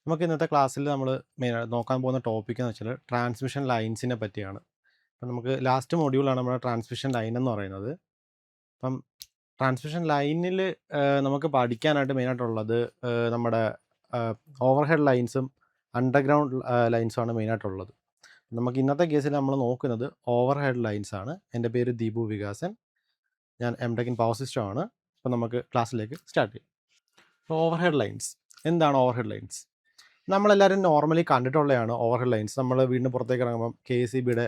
നമുക്ക് ഇന്നത്തെ ക്ലാസ്സിൽ നമ്മൾ നോക്കാൻ പോകുന്ന ടോപ്പിക് എന്ന് വെച്ചാൽ ട്രാൻസ്മിഷൻ ലൈൻസിനെ പറ്റിയാണ്. അപ്പം നമുക്ക് ലാസ്റ്റ് മൊഡ്യൂളാണ് നമ്മുടെ ട്രാൻസ്മിഷൻ ലൈൻ എന്ന് പറയുന്നത്. അപ്പം ട്രാൻസ്മിഷൻ ലൈനിൽ നമുക്ക് പഠിക്കാനായിട്ട് മെയിനായിട്ടുള്ളത് നമ്മുടെ ഓവർഹെഡ് ലൈൻസും അണ്ടർഗ്രൗണ്ട് ലൈൻസുമാണ് മെയിനായിട്ടുള്ളത്. നമുക്ക് ഇന്നത്തെ കേസിൽ നമ്മൾ നോക്കുന്നത് ഓവർഹെഡ് ലൈൻസ് ആണ്. എൻ്റെ പേര് ദീപു വികാസൻ, ഞാൻ എംടെക് ഇൻ പവർ സിസ്റ്റം ആണ്. അപ്പം നമുക്ക് ക്ലാസ്സിലേക്ക് സ്റ്റാർട്ട് ചെയ്യാം. ഓവർഹെഡ് ലൈൻസ് എന്താണ്? ഓവർഹെഡ് ലൈൻസ് നമ്മളെല്ലാവരും നോർമലി കണ്ടിട്ടുള്ളതാണ്. ഓവർഹെഡ് ലൈൻസ് നമ്മൾ വീടിന് പുറത്തേക്ക് ഇറങ്ങുമ്പം KCBയുടെ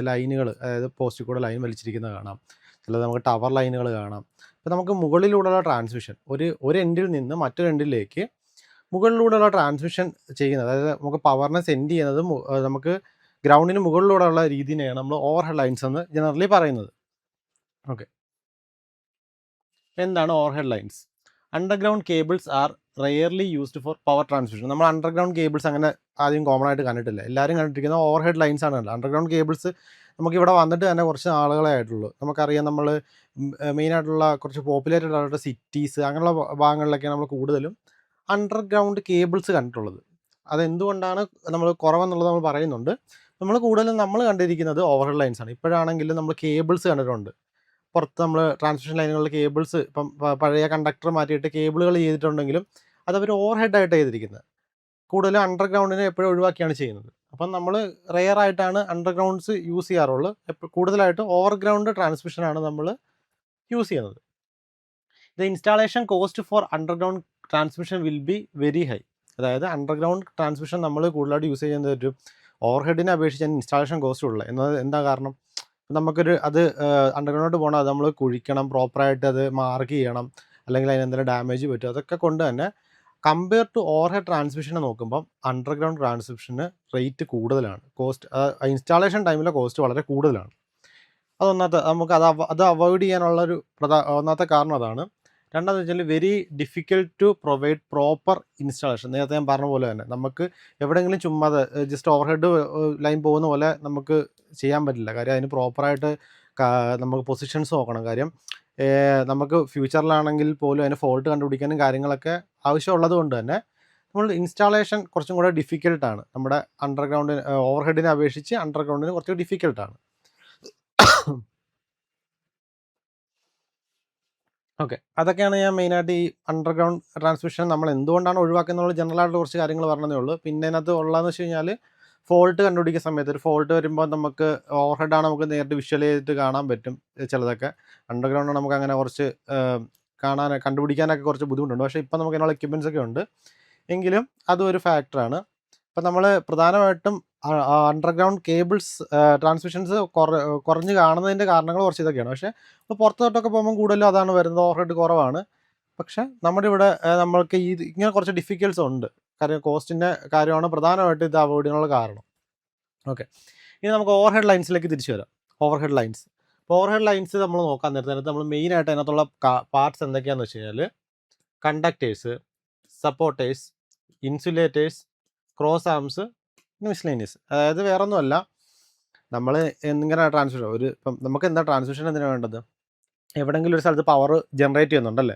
ലൈനുകൾ, അതായത് പോസ്റ്റിൽ കൂടെ ലൈൻ വലിച്ചിരിക്കുന്നത് കാണാം. ചിലത് നമുക്ക് ടവർ ലൈനുകൾ കാണാം. അപ്പോൾ നമുക്ക് മുകളിലൂടെയുള്ള ട്രാൻസ്മിഷൻ ഒരു എൻഡിൽ നിന്ന് മറ്റൊരു എൻഡിലേക്ക് മുകളിലൂടെയുള്ള ട്രാൻസ്മിഷൻ ചെയ്യുന്നത്, അതായത് നമുക്ക് പവറിനെ സെൻഡ് ചെയ്യുന്നത് നമുക്ക് ഗ്രൗണ്ടിന് മുകളിലൂടെയുള്ള രീതിനെയാണ് നമ്മൾ ഓവർഹെഡ് ലൈൻസ് എന്ന് ജനറലി പറയുന്നത്. ഓക്കെ, എന്താണ് overhead lines? Underground cables R rarely used for power transmission. നമ്മൾ അണ്ടർഗ്രൗണ്ട് കേബിൾസ് അങ്ങനെ ആദ്യം കോമൺ ആയിട്ട് കണ്ടിട്ടില്ല. എല്ലാവരും കണ്ടിരിക്കുന്ന ഓവർഹെഡ് ലൈൻസ് ആണ്. അണ്ടർഗ്രൗണ്ട് കേബിൾസ് നമുക്കിവിടെ വന്നിട്ട് തന്നെ കുറച്ച് നാളുകളെ ആയിട്ടുള്ളൂ. നമുക്കറിയാം, നമ്മൾ മെയിനായിട്ടുള്ള കുറച്ച് പോപ്പുലേറ്റഡ് ആയിട്ടുള്ള സിറ്റീസ് അങ്ങനെയുള്ള ഭാഗങ്ങളിലൊക്കെയാണ് നമ്മൾ കൂടുതലും അണ്ടർഗ്രൗണ്ട് കേബിൾസ് കണ്ടിട്ടുള്ളത്. അതെന്തുകൊണ്ടാണ് നമ്മൾ കുറവെന്നുള്ളത് നമ്മൾ പറയുന്നുണ്ട്. നമ്മൾ കണ്ടിരിക്കുന്നത് ഓവർഹെഡ് ലൈൻസ് ആണ്. ഇപ്പോഴാണെങ്കിലും നമ്മൾ കേബിൾസ് കണ്ടിട്ടുണ്ട്. പുറത്ത് നമ്മൾ ട്രാൻസ്മിഷൻ ലൈനുകളിൽ കേബിൾസ് ഇപ്പം പഴയ കണ്ടക്ടർ മാറ്റിയിട്ട് കേബിളുകൾ ചെയ്തിട്ടുണ്ടെങ്കിലും അതവർ ഓവർ ഹെഡായിട്ട് ചെയ്തിരിക്കുന്നത്. കൂടുതലും അണ്ടർഗ്രൗണ്ടിനെ എപ്പോഴും ഒഴിവാക്കിയാണ് ചെയ്യുന്നത്. അപ്പം നമ്മൾ റെയർ ആയിട്ടാണ് അണ്ടർഗ്രൗണ്ട്സ് യൂസ് ചെയ്യാറുള്ളൂ. കൂടുതലായിട്ട് ഓവർഗ്രൗണ്ട് ട്രാൻസ്മിഷനാണ് നമ്മൾ യൂസ് ചെയ്യുന്നത്. The installation cost for underground transmission will be very high. അതായത് അണ്ടർഗ്രൗണ്ട് ട്രാൻസ്മിഷൻ നമ്മൾ കൂടുതലായിട്ട് യൂസ് ചെയ്യുന്നത് ഒരു ഓവർഹെഡിനെ അപേക്ഷിച്ച് ഇൻസ്റ്റാളേഷൻ കോസ്റ്റ് ഉള്ളത്. എന്താ കാരണം? നമുക്കൊരു അണ്ടർഗ്രൗണ്ട് പോകണം, അത് നമ്മൾ കുഴിക്കണം, പ്രോപ്പറായിട്ട് അത് മാർക്ക് ചെയ്യണം, അല്ലെങ്കിൽ അതിന് എന്തെങ്കിലും ഡാമേജ് പറ്റും. അതൊക്കെ കൊണ്ട് തന്നെ കമ്പയർ ടു ഓവർഹെഡ് ട്രാൻസ്മിഷനെ നോക്കുമ്പം അണ്ടർഗ്രൗണ്ട് ട്രാൻസ്മിഷന് റേറ്റ് കൂടുതലാണ്. ഇൻസ്റ്റാളേഷൻ ടൈമിലെ കോസ്റ്റ് വളരെ കൂടുതലാണ്. നമുക്ക് അത് അവോയ്ഡ് ചെയ്യാനുള്ളൊരു ഒന്നാമത്തെ കാരണം അതാണ്. രണ്ടാമെന്ന് വെച്ചാൽ very difficult to provide proper installation. നേരത്തെ ഞാൻ പറഞ്ഞ പോലെ തന്നെ നമുക്ക് എവിടെയെങ്കിലും ചുമ്മാ ജസ്റ്റ് ഓവർഹെഡ് ലൈൻ പോകുന്ന പോലെ നമുക്ക് ചെയ്യാൻ പറ്റില്ല. കാര്യം അതിന് പ്രോപ്പറായിട്ട് നമുക്ക് പൊസിഷൻസ് നോക്കണം. കാര്യം നമുക്ക് ഫ്യൂച്ചറിലാണെങ്കിൽ പോലും അതിന് ഫോൾട്ട് കണ്ടുപിടിക്കാനും കാര്യങ്ങളൊക്കെ ആവശ്യമുള്ളത് കൊണ്ട് തന്നെ നമ്മൾ ഇൻസ്റ്റാളേഷൻ കുറച്ചും കൂടെ ഡിഫിക്കൽട്ടാണ്. നമ്മുടെ അണ്ടർഗ്രൗണ്ടിന് ഓവർഹെഡിനെ അപേക്ഷിച്ച് അണ്ടർഗ്രൗണ്ടിന് കുറച്ച് ഡിഫിക്കൽട്ടാണ്. ഓക്കെ, അതൊക്കെയാണ് ഞാൻ മെയിനായിട്ട് ഈ അണ്ടർഗ്രൗണ്ട് ട്രാൻസ്മിഷൻ നമ്മൾ എന്തുകൊണ്ടാണ് ഒഴിവാക്കുന്നത് ജനറലായിട്ട് കുറച്ച് കാര്യങ്ങൾ പറഞ്ഞതേ ഉള്ളൂ. പിന്നെ അതിനകത്ത് ഉള്ളതെന്ന് വെച്ച് കഴിഞ്ഞാൽ ഫോൾട്ട് കണ്ടുപിടിക്കുന്ന സമയത്ത് ഒരു ഫോൾട്ട് വരുമ്പോൾ നമുക്ക് ഓവർഹെഡാണ് നമുക്ക് നേരിട്ട് വിഷ്വൽ ചെയ്തിട്ട് കാണാൻ പറ്റും. ചിലതൊക്കെ അണ്ടർഗ്രൗണ്ട് നമുക്ക് അങ്ങനെ കുറച്ച് കണ്ടുപിടിക്കാനൊക്കെ കുറച്ച് ബുദ്ധിമുട്ടുണ്ട്. പക്ഷേ ഇപ്പം നമുക്ക് അതിനുള്ള എക്യുപ്മെൻറ്റ്സ് ഒക്കെ ഉണ്ട്. എങ്കിലും അതും ഒരു ഫാക്ടറാണ്. ഇപ്പം നമ്മൾ പ്രധാനമായിട്ടും അണ്ടർഗ്രൗണ്ട് കേബിൾസ് ട്രാൻസ്മിഷൻസ് കുറഞ്ഞ് കാണുന്നതിൻ്റെ കാരണങ്ങൾ കുറച്ച് ഇതൊക്കെയാണ്. പക്ഷേ ഇപ്പോൾ പുറത്തോട്ടൊക്കെ പോകുമ്പോൾ കൂടുതലും അതാണ് വരുന്നത്. ഓവർഹെഡ് കുറവാണ്. പക്ഷേ നമ്മുടെ ഇവിടെ നമ്മൾക്ക് ഇങ്ങനെ കുറച്ച് ഡിഫിക്കൽസ് ഉണ്ട്. കാര്യം കോസ്റ്റിൻ്റെ കാര്യമാണ് പ്രധാനമായിട്ട് ഇത് അവോയ്ഡ് ചെയ്യാനുള്ള കാരണം. ഓക്കെ, ഇനി നമുക്ക് ഓവർഹെഡ് ലൈൻസിലേക്ക് തിരിച്ചു വരാം. ഓവർഹെഡ് ലൈൻസ് ഓവർഹെഡ് ലൈൻസ് നമ്മൾ നോക്കാൻ നേരത്തെ നമ്മൾ മെയിനായിട്ട് അതിനകത്തുള്ള പാർട്സ് എന്തൊക്കെയാണെന്ന് വെച്ച് കഴിഞ്ഞാൽ conductors, supporters, insulators, cross arms, miscellaneous. അതായത് വേറൊന്നുമല്ല, നമ്മൾ ഇങ്ങനെ ട്രാൻസ്മിഷൻ ഇപ്പം നമുക്ക് എന്താ ട്രാൻസ്മിഷൻ എന്തിനാണ് വേണ്ടത്? എവിടെയെങ്കിലും ഒരു സ്ഥലത്ത് പവർ ജനറേറ്റ് ചെയ്യുന്നുണ്ടല്ലേ,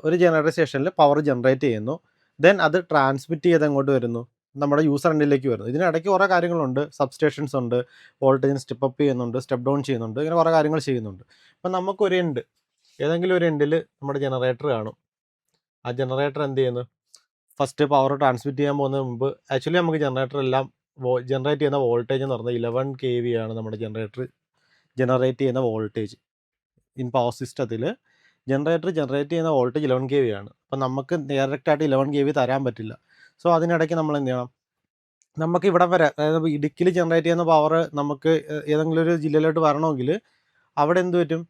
ഒരു ജനറേറ്റർ സ്റ്റേഷനിൽ പവർ ജനറേറ്റ് ചെയ്യുന്നു. ദെൻ അത് ട്രാൻസ്മിറ്റ് ചെയ്ത് എങ്ങോട്ട് വരുന്നു? നമ്മുടെ യൂസർ എൻഡിലേക്ക് വരുന്നു. ഇതിനിടയ്ക്ക് കുറേ കാര്യങ്ങളുണ്ട്. സബ്സ്റ്റേഷൻസ് ഉണ്ട്, വോൾട്ടേജിന് സ്റ്റെപ്പ് അപ്പ് ചെയ്യുന്നുണ്ട്, സ്റ്റെപ്പ് ഡൗൺ ചെയ്യുന്നുണ്ട്, ഇങ്ങനെ കുറേ കാര്യങ്ങൾ ചെയ്യുന്നുണ്ട്. അപ്പം നമുക്കൊരു ഏതെങ്കിലും ഒരു എൻഡിൽ നമ്മുടെ ജനറേറ്റർ കാണും. ആ ജനറേറ്റർ എന്ത് ചെയ്യുന്നു? ഫസ്റ്റ് പവർ ട്രാൻസ്മിറ്റ് ചെയ്യാൻ പോകുന്നതിന് മുമ്പ് ആക്ച്വലി നമുക്ക് ജനറേറ്റർ എല്ലാം ജനറേറ്റ് ചെയ്യുന്ന വോൾട്ടേജ് എന്ന് പറഞ്ഞാൽ 11 kV ആണ്. നമ്മുടെ ജനറേറ്റർ ജനറേറ്റ് ചെയ്യുന്ന വോൾട്ടേജ് ഇൻ പവർ സിസ്റ്റത്തിൽ ജനറേറ്റ് ചെയ്യുന്ന വോൾട്ടേജ് 11 kV ആണ്. അപ്പം നമുക്ക് ഡയറക്റ്റായിട്ട് 11 kV തരാൻ പറ്റില്ല. സോ അതിനിടയ്ക്ക് നമ്മൾ എന്ത് ചെയ്യണം? നമുക്ക് ഇവിടെ വരെ, അതായത് ഇടുക്കിയിൽ ജനറേറ്റ് ചെയ്യുന്ന പവർ നമുക്ക് ഏതെങ്കിലും ഒരു ജില്ലയിലോട്ട് വരണമെങ്കിൽ അവിടെ എന്ത് പറ്റും?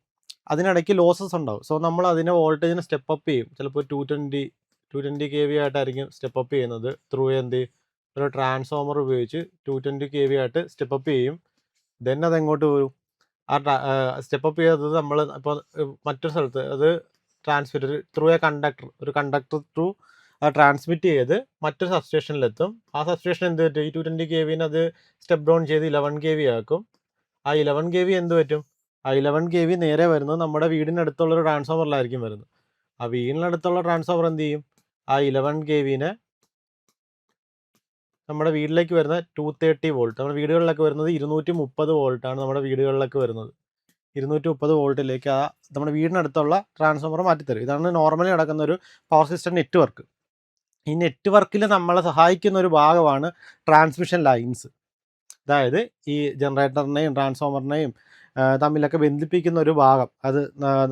അതിനിടയ്ക്ക് ലോസസ് ഉണ്ടാവും. സോ നമ്മൾ അതിനെ വോൾട്ടേജിനെ സ്റ്റെപ്പ് അപ്പ് ചെയ്യും. ചിലപ്പോൾ 220 kV ആയിട്ടായിരിക്കും സ്റ്റെപ്പ് അപ്പ് ചെയ്യുന്നത്. ത്രൂ ഒരു ട്രാൻസ്ഫോമർ ഉപയോഗിച്ച് 220 kV ആയിട്ട് സ്റ്റെപ്പ് അപ്പ് ചെയ്യും. ദെൻ അതെങ്ങോട്ട് വരും? സ്റ്റെപ്പ് അപ്പ് ചെയ്തത് നമ്മൾ ഇപ്പോൾ മറ്റൊരു സ്ഥലത്ത് അത് ട്രാൻസ്മിറ്റർ ത്രൂ ഒരു കണ്ടക്ടർ ത്രൂ ട്രാൻസ്മിറ്റ് ചെയ്ത് മറ്റൊരു സബ്സ്റ്റേഷനിലെത്തും. ആ സബ്സ്റ്റേഷൻ എന്ത് പറ്റും? ഈ 220 kV അത് സ്റ്റെപ്പ് ഡൗൺ ചെയ്ത് 11 kV ആക്കും. ആ 11 kV എന്ത് പറ്റും? ആ 11 kV നേരെ വരുന്നത് നമ്മുടെ വീടിനടുത്തുള്ളൊരു ട്രാൻസ്ഫോമറിലായിരിക്കും വരുന്നത്. ആ വീടിനടുത്തുള്ള ട്രാൻസ്ഫോമർ എന്ത് ചെയ്യും? ആ 11 kV നമ്മുടെ വീട്ടിലേക്ക് വരുന്ന 230 വോൾട്ട്, നമ്മുടെ വീടുകളിലൊക്കെ വരുന്നത് 230 വോൾട്ടാണ് നമ്മുടെ വീടുകളിലൊക്കെ വരുന്നത്. 230 വോൾട്ടിലേക്ക് നമ്മുടെ വീടിനടുത്തുള്ള ട്രാൻസ്ഫോമർ മാറ്റിത്തരും. ഇതാണ് നോർമലി നടക്കുന്ന ഒരു പവർ സിസ്റ്റം നെറ്റ്വർക്ക്. ഈ നെറ്റ്വർക്കിൽ നമ്മളെ സഹായിക്കുന്ന ഒരു ഭാഗമാണ് ട്രാൻസ്മിഷൻ ലൈൻസ്. അതായത് ഈ ജനറേറ്ററിനെയും ട്രാൻസ്ഫോമറിനെയും തമ്മിലൊക്കെ ബന്ധിപ്പിക്കുന്ന ഒരു ഭാഗം, അത്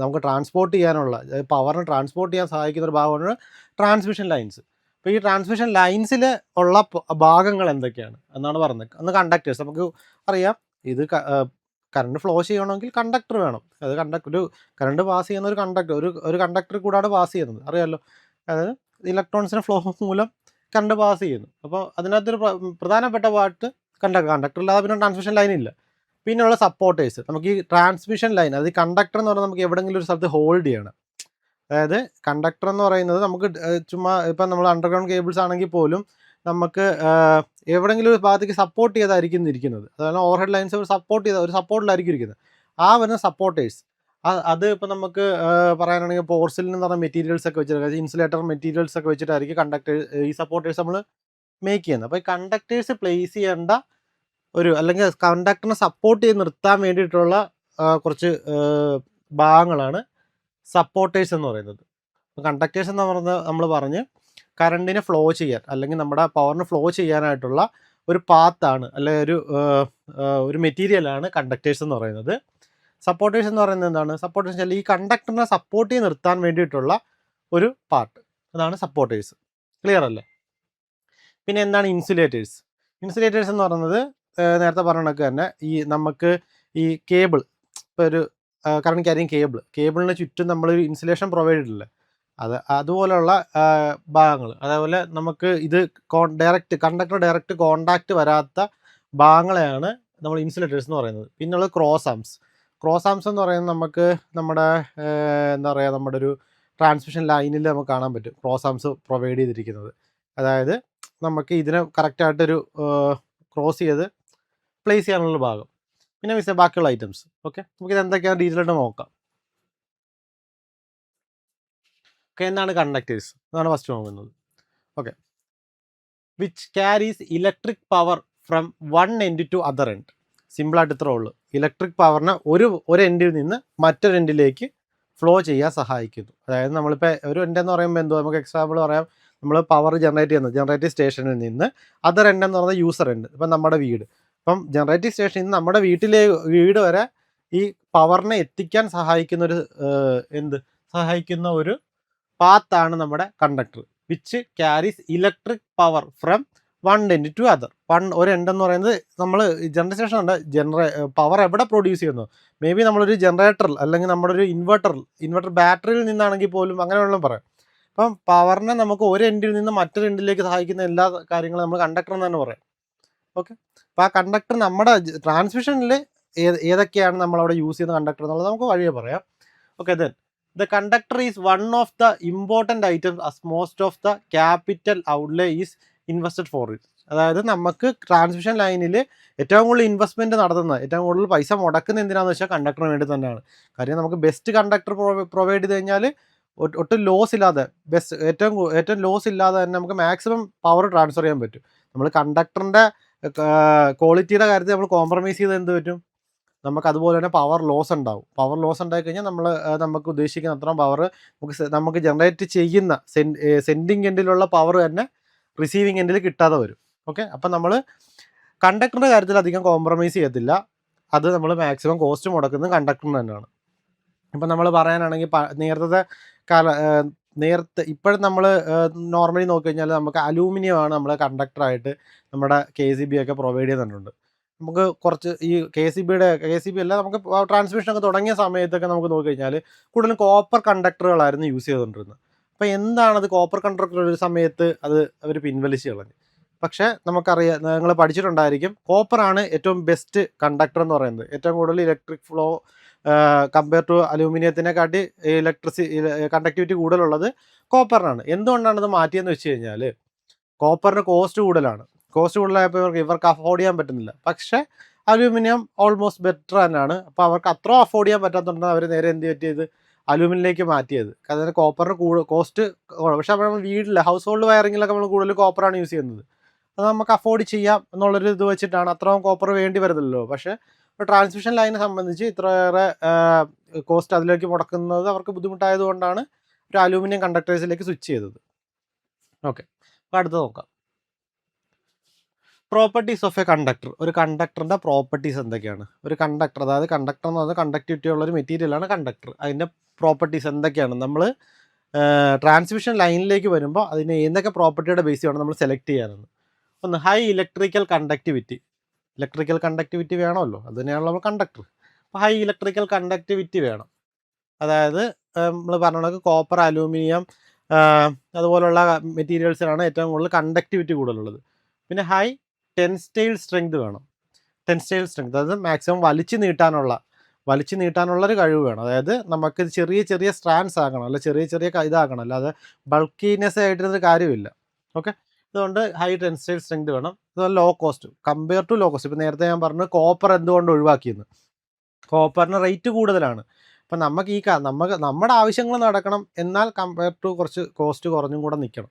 നമുക്ക് ട്രാൻസ്പോർട്ട് ചെയ്യാനുള്ള പവറിനെ ട്രാൻസ്പോർട്ട് ചെയ്യാൻ സഹായിക്കുന്ന ഒരു ഭാഗമാണ് ട്രാൻസ്മിഷൻ ലൈൻസ്. അപ്പോൾ ഈ ട്രാൻസ്മിഷൻ ലൈൻസിൽ ഉള്ള ഭാഗങ്ങൾ എന്തൊക്കെയാണ് എന്നാണ് പറഞ്ഞത്. അന്ന് കണ്ടക്ടേഴ്സ് നമുക്ക് അറിയാം. ഇത് കറണ്ട് ഫ്ലോ ചെയ്യണമെങ്കിൽ കണ്ടക്ടർ വേണം. അത് ഒരു കറണ്ട് പാസ് ചെയ്യുന്ന ഒരു കണ്ടക്ടർ കൂടാണ് പാസ് ചെയ്യുന്നത്, അറിയാമല്ലോ. അതായത് ഇലക്ട്രോൺസിന് ഫ്ലോ മൂലം കറണ്ട് പാസ് ചെയ്യുന്നു. അപ്പോൾ അതിനകത്തൊരു പ്രധാനപ്പെട്ട പാർട്ട് കണ്ടക്ടർ ഇല്ലാതെ പിന്നെ ട്രാൻസ്മിഷൻ ലൈൻ ഇല്ല. പിന്നെയുള്ള സപ്പോർട്ടേഴ്സ്. നമുക്ക് ഈ ട്രാൻസ്മിഷൻ ലൈൻ, അത് കണ്ടക്ടർ എന്ന് പറഞ്ഞാൽ നമുക്ക് എവിടെയെങ്കിലും ഒരു സ്ഥലത്ത് ഹോൾഡ് ചെയ്യണം. അതായത് കണ്ടക്ടർ എന്ന് പറയുന്നത് നമുക്ക് ചുമ്മാ ഇപ്പം നമ്മൾ അണ്ടർഗ്രൗണ്ട് കേബിൾസ് ആണെങ്കിൽ പോലും നമുക്ക് എവിടെയെങ്കിലും ഒരു ഭാഗത്തേക്ക് സപ്പോർട്ട് ചെയ്തായിരിക്കും ഇരിക്കുന്നത്. അതായത് ഓവർഹെഡ് ലൈൻസ് ഒരു സപ്പോർട്ടിലായിരിക്കും ഇരിക്കുന്നത്. ആ വരുന്ന സപ്പോർട്ടേഴ്സ്, അത് ഇപ്പോൾ നമുക്ക് പറയാനാണെങ്കിൽ പോർസിലിൻ എന്ന് പറഞ്ഞ മെറ്റീരിയൽസ് ഒക്കെ വെച്ചിട്ട്, ഇൻസുലേറ്റർ മെറ്റീരിയൽസ് ഒക്കെ വെച്ചിട്ടായിരിക്കും ഈ സപ്പോർട്ടേഴ്സ് നമ്മൾ മേക്ക് ചെയ്യുന്നത്. അപ്പോൾ ഈ കണ്ടക്ടേഴ്സ് പ്ലേസ് ചെയ്യേണ്ട അല്ലെങ്കിൽ കണ്ടക്ടറിനെ സപ്പോർട്ട് ചെയ്ത് നിർത്താൻ വേണ്ടിയിട്ടുള്ള കുറച്ച് ഭാഗങ്ങളാണ് സപ്പോർട്ടേഴ്സ് എന്ന് പറയുന്നത്. കണ്ടക്ടേഴ്സ് എന്ന് പറയുന്നത് നമ്മൾ പറഞ്ഞ് കറണ്ടിനെ ഫ്ലോ ചെയ്യാൻ, അല്ലെങ്കിൽ നമ്മുടെ പവറിന് ഫ്ലോ ചെയ്യാനായിട്ടുള്ള ഒരു പാത്താണ്, അല്ലെങ്കിൽ ഒരു മെറ്റീരിയലാണ് കണ്ടക്ടേഴ്സ് എന്ന് പറയുന്നത്. സപ്പോർട്ടേഴ്സ് എന്ന് പറയുന്നത് എന്താണ്? സപ്പോർട്ടേഴ്സ് വെച്ചാൽ ഈ കണ്ടക്ടറിനെ സപ്പോർട്ട് ചെയ്ത് നിർത്താൻ വേണ്ടിയിട്ടുള്ള ഒരു പാർട്ട്, അതാണ് സപ്പോർട്ടേഴ്സ്. ക്ലിയർ അല്ലേ? പിന്നെ എന്താണ് ഇൻസുലേറ്റേഴ്സ്? ഇൻസുലേറ്റേഴ്സ് എന്ന് പറയുന്നത് നേരത്തെ പറഞ്ഞതൊക്കെ തന്നെ നമുക്ക് ഈ കേബിൾ, ഇപ്പോൾ ഒരു കറണ്ട് ക്യാരിങ് കേബിളിന് ചുറ്റും നമ്മളൊരു ഇൻസുലേഷൻ പ്രൊവൈഡ് ചെയ്തിട്ടില്ലേ, അതുപോലെയുള്ള ഭാഗങ്ങൾ. അതേപോലെ നമുക്ക് ഇത് കണ്ടക്ടർ ഡയറക്റ്റ് കോണ്ടാക്റ്റ് വരാത്ത ഭാഗങ്ങളെയാണ് നമ്മൾ ഇൻസുലേറ്റേഴ്സ് എന്ന് പറയുന്നത്. പിന്നുള്ളത് ക്രോസ് ആംസ് എന്ന് പറയുന്നത് നമുക്ക് നമ്മുടെ നമ്മുടെ ഒരു ട്രാൻസ്മിഷൻ ലൈനിൽ നമുക്ക് കാണാൻ പറ്റും ക്രോസ് ആംസ് പ്രൊവൈഡ് ചെയ്തിരിക്കുന്നത്. അതായത് നമുക്ക് ഇതിനെ കറക്റ്റായിട്ടൊരു ക്രോസ് ചെയ്ത് പ്ലേസ് ചെയ്യാനുള്ള ഭാഗം. പിന്നെ ബാക്കിയുള്ള ഐറ്റംസ്. ഓക്കെ, നമുക്കിത് എന്തൊക്കെയാണ് ഡീറ്റെയിൽ ആയിട്ട് നോക്കാം. ഓക്കെ, എന്താണ് കണ്ടക്ടേഴ്സ്? അതാണ് ഫസ്റ്റ് നോക്കുന്നത്. Okay, which carries electric power from one end to other end. സിമ്പിളായിട്ട് ഇത്രേ ഉള്ളൂ. ഇലക്ട്രിക് പവറിനെ ഒരു എൻഡിൽ നിന്ന് മറ്റൊരു എൻഡിലേക്ക് ഫ്ലോ ചെയ്യാൻ സഹായിക്കുന്നു. അതായത് നമ്മളിപ്പോൾ ഒരു എൻഡ് എന്ന് പറയുമ്പോൾ എന്തോ, നമുക്ക് എക്സാമ്പിൾ പറയാം, നമ്മൾ പവർ ജനറേറ്റീവ് സ്റ്റേഷനിൽ നിന്ന് അതർ എൻഡ് എന്ന് പറയുന്നത് യൂസർ എൻഡ്. ഇപ്പം നമ്മുടെ വീട്, ഇപ്പം ജനറേറ്റീവ് സ്റ്റേഷനിൽ നിന്ന് നമ്മുടെ വീട് വരെ ഈ പവറിനെ എത്തിക്കാൻ സഹായിക്കുന്ന ഒരു പാത്താണ് നമ്മുടെ conductor. Which carries electric power from one end to other. ഒരു എൻഡ് എന്ന് പറയുന്നത് നമ്മൾ ജനറേഷൻ ഉണ്ട്, പവർ എവിടെ പ്രൊഡ്യൂസ് ചെയ്യുന്നു. മേ ബി നമ്മളൊരു ജനറേറ്ററിൽ, അല്ലെങ്കിൽ നമ്മുടെ ഒരു ഇൻവെർട്ടർ ബാറ്ററിയിൽ നിന്നാണെങ്കിൽ പോലും അങ്ങനെ വേണമെങ്കിലും പറയാം. അപ്പം പവറിനെ നമുക്ക് ഒരു എൻഡിൽ നിന്ന് മറ്റൊരു എൻഡിലേക്ക് സഹായിക്കുന്ന എല്ലാ കാര്യങ്ങളും നമ്മൾ കണ്ടക്ടർ എന്ന് തന്നെ പറയാം. ഓക്കെ, അപ്പോൾ ആ കണ്ടക്ടർ നമ്മുടെ ട്രാൻസ്മിഷനിൽ ഏതൊക്കെയാണ് നമ്മളവിടെ യൂസ് ചെയ്യുന്ന കണ്ടക്ടർ എന്നുള്ളത് നമുക്ക് വഴിയെ പറയാം. Okay, then the conductor is one of the important items as most of the capital outlay is invested for it. അതായത് നമുക്ക് ട്രാൻസ്മിഷൻ ലൈനിൽ ഏറ്റവും കൂടുതൽ ഇൻവെസ്റ്റ്മെൻറ്റ് നടത്തുന്നത്, ഏറ്റവും കൂടുതൽ പൈസ മുടക്കുന്നത് എന്തിനാണെന്ന് വെച്ചാൽ കണ്ടക്ടറിന് വേണ്ടി തന്നെയാണ്. കാര്യം നമുക്ക് ബെസ്റ്റ് കണ്ടക്ടർ പ്രൊവൈഡ് ചെയ്ത് കഴിഞ്ഞാൽ ഒട്ടും ലോസ് ഇല്ലാതെ, ഏറ്റവും ലോസ് ഇല്ലാതെ തന്നെ നമുക്ക് മാക്സിമം പവർ ട്രാൻസ്ഫർ ചെയ്യാൻ പറ്റും. നമ്മൾ കണ്ടക്ടറിൻ്റെ ക്വാളിറ്റിയുടെ കാര്യത്തിൽ നമ്മൾ കോംപ്രമൈസ് ചെയ്ത് എന്ത് പറ്റും, നമുക്ക് അതുപോലെ തന്നെ പവർ ലോസ് ഉണ്ടാവും. പവർ ലോസ് ഉണ്ടായി കഴിഞ്ഞാൽ നമുക്ക് ഉദ്ദേശിക്കുന്ന അത്രയും പവർ നമുക്ക് ജനറേറ്റ് ചെയ്യുന്ന സെൻഡിങ് എൻഡിലുള്ള പവർ തന്നെ റിസീവിങ് എൻഡിൽ കിട്ടാതെ വരും. ഓക്കെ, അപ്പം നമ്മൾ കണ്ടക്ടറിൻ്റെ കാര്യത്തിൽ അധികം കോംപ്രമൈസ് ചെയ്യത്തില്ല. അത് നമ്മൾ മാക്സിമം കോസ്റ്റ് മുടക്കുന്നത് കണ്ടക്ടറിന് തന്നെയാണ്. ഇപ്പം നമ്മൾ പറയാനാണെങ്കിൽ നേരത്തെ ഇപ്പോഴും നമ്മൾ നോർമലി നോക്കിക്കഴിഞ്ഞാൽ നമുക്ക് അലൂമിനിയമാണ് നമ്മൾ കണ്ടക്ടറായിട്ട് നമ്മുടെ KCB ഒക്കെ പ്രൊവൈഡ് ചെയ്യുന്നുണ്ട്. നമുക്ക് കുറച്ച് ഈ KCB അല്ല, നമുക്ക് ട്രാൻസ്മിഷനൊക്കെ തുടങ്ങിയ സമയത്തൊക്കെ നമുക്ക് നോക്കിക്കഴിഞ്ഞാൽ കൂടുതലും കോപ്പർ കണ്ടക്ടറുകളായിരുന്നു യൂസ് ചെയ്തുകൊണ്ടിരുന്നത്. അപ്പോൾ എന്താണത്, കോപ്പർ കണ്ടക്ടർ ഒരു സമയത്ത് അത് അവർ പിൻവലിച്ച് കളഞ്ഞു. പക്ഷേ നമുക്കറിയാം, നിങ്ങൾ പഠിച്ചിട്ടുണ്ടായിരിക്കും, കോപ്പറാണ് ഏറ്റവും ബെസ്റ്റ് കണ്ടക്ടർ എന്ന് പറയുന്നത്. ഏറ്റവും കൂടുതൽ ഇലക്ട്രിക് ഫ്ലോ കമ്പയർ ടു അലൂമിനിയത്തിനെക്കാട്ടി കണ്ടക്ടിവിറ്റി കൂടുതലുള്ളത് കോപ്പറിനാണ്. എന്തുകൊണ്ടാണ് ഇത് മാറ്റിയെന്ന് വെച്ച് കഴിഞ്ഞാൽ, കോപ്പറിന് കോസ്റ്റ് കൂടുതലായപ്പോൾ ഇവർക്ക് അഫോർഡ് ചെയ്യാൻ പറ്റുന്നില്ല. പക്ഷേ അലൂമിനിയം ഓൾമോസ്റ്റ് ബെറ്റർ തന്നെയാണ്. അപ്പോൾ അവർക്ക് അത്ര അഫോർഡ് ചെയ്യാൻ പറ്റാത്തതുകൊണ്ട് അവർ നേരെ എന്ത് പറ്റിയത്, അലൂമിനിയത്തിലേക്ക് മാറ്റിയത്. കാരണം കോപ്പറിന് കോസ്റ്റ്. പക്ഷേ നമ്മൾ വീട്ടിൽ ഹൗസ് ഹോൾഡ് വയറിങ്ങിലൊക്കെ നമ്മൾ കൂടുതൽ കോപ്പറാണ് യൂസ് ചെയ്യുന്നത്. അത് നമുക്ക് അഫോർഡ് ചെയ്യാം എന്നുള്ളൊരു ഇത് വെച്ചിട്ടാണ്, അത്രയും കോപ്പർ വേണ്ടി വരുന്നില്ലല്ലോ. പക്ഷേ ഒരു ട്രാൻസ്മിഷൻ ലൈനെ സംബന്ധിച്ച് ഇത്രയേറെ കോസ്റ്റ് അതിലേക്ക് മുടക്കുന്നത് അവർക്ക് ബുദ്ധിമുട്ടായതുകൊണ്ടാണ് ഒരു അലൂമിനിയം കണ്ടക്ടേഴ്സിലേക്ക് സ്വിച്ച് ചെയ്തത്. ഓക്കെ, അപ്പോൾ അടുത്ത് നോക്കാം. Properties of A conductor. ഒരു കണ്ടക്ടറിൻ്റെ പ്രോപ്പർട്ടീസ് എന്തൊക്കെയാണ്? ഒരു കണ്ടക്ടർ, അതായത് കണ്ടക്ടർ എന്ന് പറഞ്ഞാൽ കണ്ടക്ടിവിറ്റി ഉള്ളൊരു മെറ്റീരിയലാണ് കണ്ടക്ടർ. അതിൻ്റെ പ്രോപ്പർട്ടീസ് എന്തൊക്കെയാണ്? നമ്മൾ ട്രാൻസ്മിഷൻ ലൈനിലേക്ക് വരുമ്പോൾ അതിന് എന്തൊക്കെ പ്രോപ്പർട്ടിയുടെ ബേസ് വേണം നമ്മൾ സെലക്ട് ചെയ്യാനെന്ന്. ഒന്ന്, high electrical conductivity. Electrical conductivity വേണമല്ലോ, അത് തന്നെയാണല്ലോ നമ്മൾ കണ്ടക്ടർ. അപ്പോൾ ഹൈ ഇലക്ട്രിക്കൽ കണ്ടക്ടിവിറ്റി വേണം. അതായത് നമ്മൾ പറഞ്ഞ കോപ്പർ, അലൂമിനിയം അതുപോലുള്ള മെറ്റീരിയൽസിനാണ് ഏറ്റവും കൂടുതൽ കണ്ടക്ടിവിറ്റി കൂടുതലുള്ളത്. പിന്നെ ഹൈ ടെൻസ്റ്റൈൽ സ്ട്രെങ്ത് വേണം. ടെൻസ്റ്റൈൽ സ്ട്രെങ്ത്, അതായത് മാക്സിമം വലിച്ചു നീട്ടാനുള്ളൊരു കഴിവ് വേണം. അതായത് നമുക്ക് ചെറിയ ചെറിയ സ്ട്രാൻഡ്സ് ആക്കണം, അല്ല ചെറിയ ചെറിയ ഇതാക്കണം, അല്ലാതെ ബൾക്കിനെസ് ആയിട്ടൊരു കാര്യമില്ല. ഓക്കെ, അതുകൊണ്ട് ഹൈ ടെൻസ്റ്റൈൽ സ്ട്രെങ്ത് വേണം. അതുപോലെ low cost, compare to low cost. ഇപ്പോൾ നേരത്തെ ഞാൻ പറഞ്ഞു കോപ്പർ എന്തുകൊണ്ട് ഒഴിവാക്കിയെന്ന്. കോപ്പറിന് റേറ്റ് കൂടുതലാണ്. അപ്പം നമുക്ക് നമ്മുടെ ആവശ്യങ്ങൾ നടക്കണം, എന്നാൽ കമ്പയർ ടു കുറച്ച് കോസ്റ്റ് കുറഞ്ഞും കൂടെ നിൽക്കണം.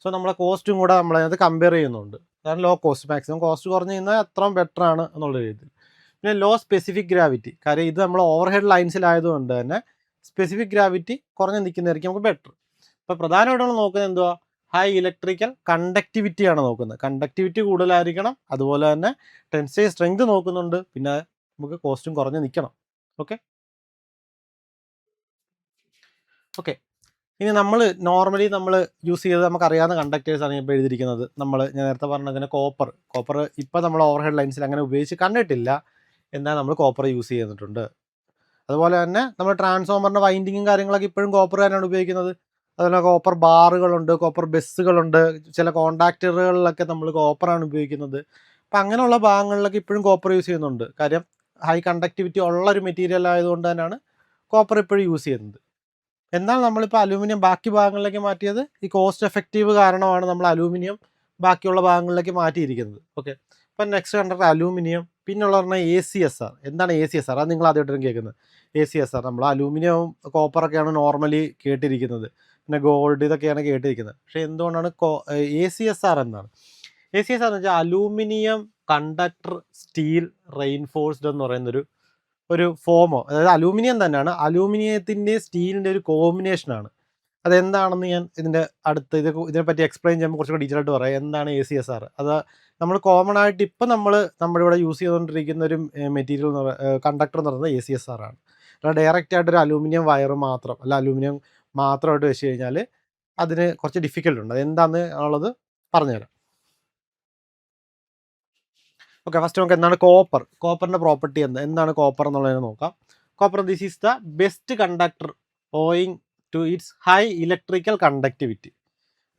സോ നമ്മളെ കോസ്റ്റും കൂടെ നമ്മളതിനകത്ത് കമ്പയർ ചെയ്യുന്നുണ്ട്. അതാണ് ലോ കോസ്റ്റ്. മാക്സിമം കോസ്റ്റ് കുറഞ്ഞ് കഴിഞ്ഞാൽ അത്രയും ബെറ്റർ ആണ് എന്നുള്ള രീതിയിൽ. പിന്നെ ലോ സ്പെസിഫിക് ഗ്രാവിറ്റി. കാര്യം ഇത് നമ്മൾ ഓവർ ഹെഡ് ലൈൻസിലായതുകൊണ്ട് തന്നെ സ്പെസിഫിക് ഗ്രാവിറ്റി കുറഞ്ഞ് നിൽക്കുന്നതായിരിക്കും നമുക്ക് ബെറ്റർ. അപ്പോൾ പ്രധാനമായിട്ട് നമ്മൾ നോക്കുന്നത് എന്തുവാ? ഹൈ ഇലക്ട്രിക്കൽ കണ്ടക്ടിവിറ്റിയാണ് നോക്കുന്നത്. കണ്ടക്ടിവിറ്റി കൂടുതലായിരിക്കണം, അതുപോലെ തന്നെ ടെൻസൈൽ സ്ട്രെങ്ത് നോക്കുന്നുണ്ട്, പിന്നെ നമുക്ക് കോസ്റ്റും കുറഞ്ഞ് നിൽക്കണം. ഓക്കെ, ഇനി നമ്മൾ നോർമലി നമ്മൾ യൂസ് ചെയ്ത് നമുക്കറിയാവുന്ന കണ്ടക്ടേഴ്സാണ് ഇപ്പോൾ എഴുതിയിരിക്കുന്നത്. ഞാൻ നേരത്തെ പറഞ്ഞതിന് കോപ്പർ ഇപ്പോൾ നമ്മൾ ഓവർ ഹെഡ് ലൈൻസിൽ അങ്ങനെ ഉപയോഗിച്ച് കണ്ടിട്ടില്ല, എന്നാൽ നമ്മൾ കോപ്പർ യൂസ് ചെയ്തിട്ടുണ്ട്. അതുപോലെ തന്നെ നമ്മൾ ട്രാൻസ്ഫോമറിൻ്റെ വൈൻഡിങ്ങും കാര്യങ്ങളൊക്കെ ഇപ്പോഴും കോപ്പർ തന്നെയാണ് ഉപയോഗിക്കുന്നത്. അതുപോലെ കോപ്പർ ബാറുകളുണ്ട്, കോപ്പർ ബസ്സുകളുണ്ട്, ചില കോണ്ടാക്ടറുകളിലൊക്കെ നമ്മൾ കോപ്പറാണ് ഉപയോഗിക്കുന്നത്. അപ്പം അങ്ങനെയുള്ള ഭാഗങ്ങളിലൊക്കെ ഇപ്പോഴും കോപ്പർ യൂസ് ചെയ്യുന്നുണ്ട്. കാര്യം ഹൈ കണ്ടക്ടിവിറ്റി ഉള്ളൊരു മെറ്റീരിയൽ ആയതുകൊണ്ട് തന്നെയാണ് കോപ്പർ ഇപ്പോഴും യൂസ് ചെയ്യുന്നത്. എന്നാൽ നമ്മളിപ്പോൾ അലൂമിനിയം ബാക്കി ഭാഗങ്ങളിലേക്ക് മാറ്റിയത് ഈ കോസ്റ്റ് എഫക്റ്റീവ് കാരണമാണ് നമ്മൾ അലൂമിനിയം ബാക്കിയുള്ള ഭാഗങ്ങളിലേക്ക് മാറ്റിയിരിക്കുന്നത്. ഓക്കെ, ഇപ്പം നെക്സ്റ്റ് കണ്ടിട്ട് അലൂമിനിയം. പിന്നുള്ള പറഞ്ഞാൽ ACSR. എന്താണ് ACSR? അത് നിങ്ങൾ ആദ്യമായിട്ടും കേൾക്കുന്നത്. ACSR നമ്മൾ അലൂമിനിയവും കോപ്പറൊക്കെയാണ് നോർമലി കേട്ടിരിക്കുന്നത്, പിന്നെ ഗോൾഡ് ഇതൊക്കെയാണ് കേട്ടിരിക്കുന്നത്. പക്ഷേ എന്തുകൊണ്ടാണ് ACSR എന്നാണ്? ACSR എന്ന് വെച്ചാൽ അലൂമിനിയം കണ്ടക്ടർ സ്റ്റീൽ റെയിൻഫോഴ്സ്ഡ് എന്ന് പറയുന്നൊരു ഫോമോ, അതായത് അലൂമിനിയം തന്നെയാണ്, അലൂമിനിയത്തിൻ്റെ സ്റ്റീലിൻ്റെ ഒരു കോമ്പിനേഷനാണ്. അതെന്താണെന്ന് ഞാൻ ഇതിനെപ്പറ്റി എക്സ്പ്ലെയിൻ ചെയ്യുമ്പോൾ കുറച്ചുകൂടി ഡീറ്റെയിൽ ആയിട്ട് പറയാം. എന്താണ് ACSR? അത് നമ്മൾ കോമൺ ആയിട്ട് ഇപ്പം നമ്മുടെ ഇവിടെ യൂസ് ചെയ്തുകൊണ്ടിരിക്കുന്ന ഒരു മെറ്റീരിയൽ കണ്ടക്ടർ എന്ന് പറയുന്നത് ACSR ആണ്. അല്ല ഡയറക്റ്റ് ആയിട്ടൊരു അലൂമിനിയം വയർ മാത്രം, അല്ല അലൂമിനിയം മാത്രമായിട്ട് വെച്ച് കഴിഞ്ഞാൽ അതിന് കുറച്ച് ഡിഫിക്കൽട്ട് ഉണ്ട്. അതെന്താണെന്ന് ഉള്ളത് പറഞ്ഞുതരാം. ഓക്കെ, ഫസ്റ്റ് നമുക്ക് എന്താണ് കോപ്പറിൻ്റെ പ്രോപ്പർട്ടി എന്താണ് കോപ്പർ എന്നുള്ളതിനെ നോക്കാം. Copper, this is the best conductor owing to its high electrical conductivity.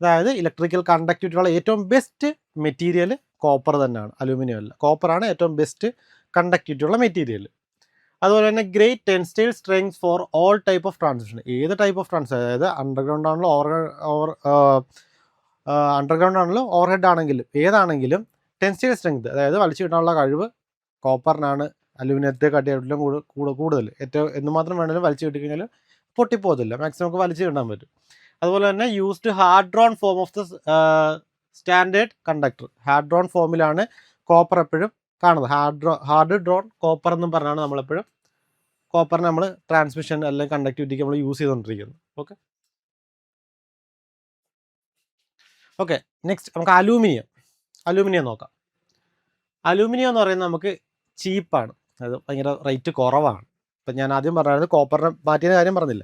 അതായത് ഇലക്ട്രിക്കൽ കണ്ടക്ടിവിറ്റിയുള്ള ഏറ്റവും ബെസ്റ്റ് മെറ്റീരിയൽ കോപ്പർ തന്നെയാണ്, അലൂമിനിയം അല്ല. കോപ്പറാണ് ഏറ്റവും ബെസ്റ്റ് കണ്ടക്ടിവിറ്റി ഉള്ള മെറ്റീരിയൽ. അതുപോലെ തന്നെ great tensile strength for all type of transmission. ഏത് ടൈപ്പ് ഓഫ് അതായത് അണ്ടർഗ്രൗണ്ട് ആണല്ലോ, ഓവർ ഹെഡ് ആണെങ്കിലും ഏതാണെങ്കിലും ടെൻസ്റ്റൈൽ സ്ട്രെങ്ത്, അതായത് വലിച്ചു കിട്ടാനുള്ള കഴിവ് കോപ്പറിനാണ് അലൂമിനിയത്തെ കാട്ടിലും കൂടുതൽ. ഏറ്റവും എന്തുമാത്രം വേണമെങ്കിലും വലിച്ചു കിട്ടിക്കഴിഞ്ഞാൽ പൊട്ടിപ്പോകത്തില്ല, മാക്സിമം നമുക്ക് വലിച്ചു കിട്ടാൻ പറ്റും. അതുപോലെ തന്നെ used hard drone form of the standard conductor. Hard drone ഫോമിലാണ് കോപ്പർ എപ്പോഴും കാണുന്നത്. ഹാർഡ് ഡ്രോൺ കോപ്പർ എന്നും പറഞ്ഞാണ് നമ്മളെപ്പോഴും കോപ്പറിനെ നമ്മൾ ട്രാൻസ്മിഷൻ അല്ലെങ്കിൽ കണ്ടക്ടിവിറ്റിക്ക് നമ്മൾ യൂസ് ചെയ്തുകൊണ്ടിരിക്കുന്നത്. ഓക്കെ, നെക്സ്റ്റ് നമുക്ക് അലൂമിനിയം നോക്കാം. അലൂമിനിയം എന്ന് പറയുന്നത് നമുക്ക് ചീപ്പാണ്, അത് ഭയങ്കര റേറ്റ് കുറവാണ്. ഇപ്പം ഞാൻ ആദ്യം പറഞ്ഞത് കോപ്പറിനെ മാറ്റിയ കാര്യം പറഞ്ഞില്ല.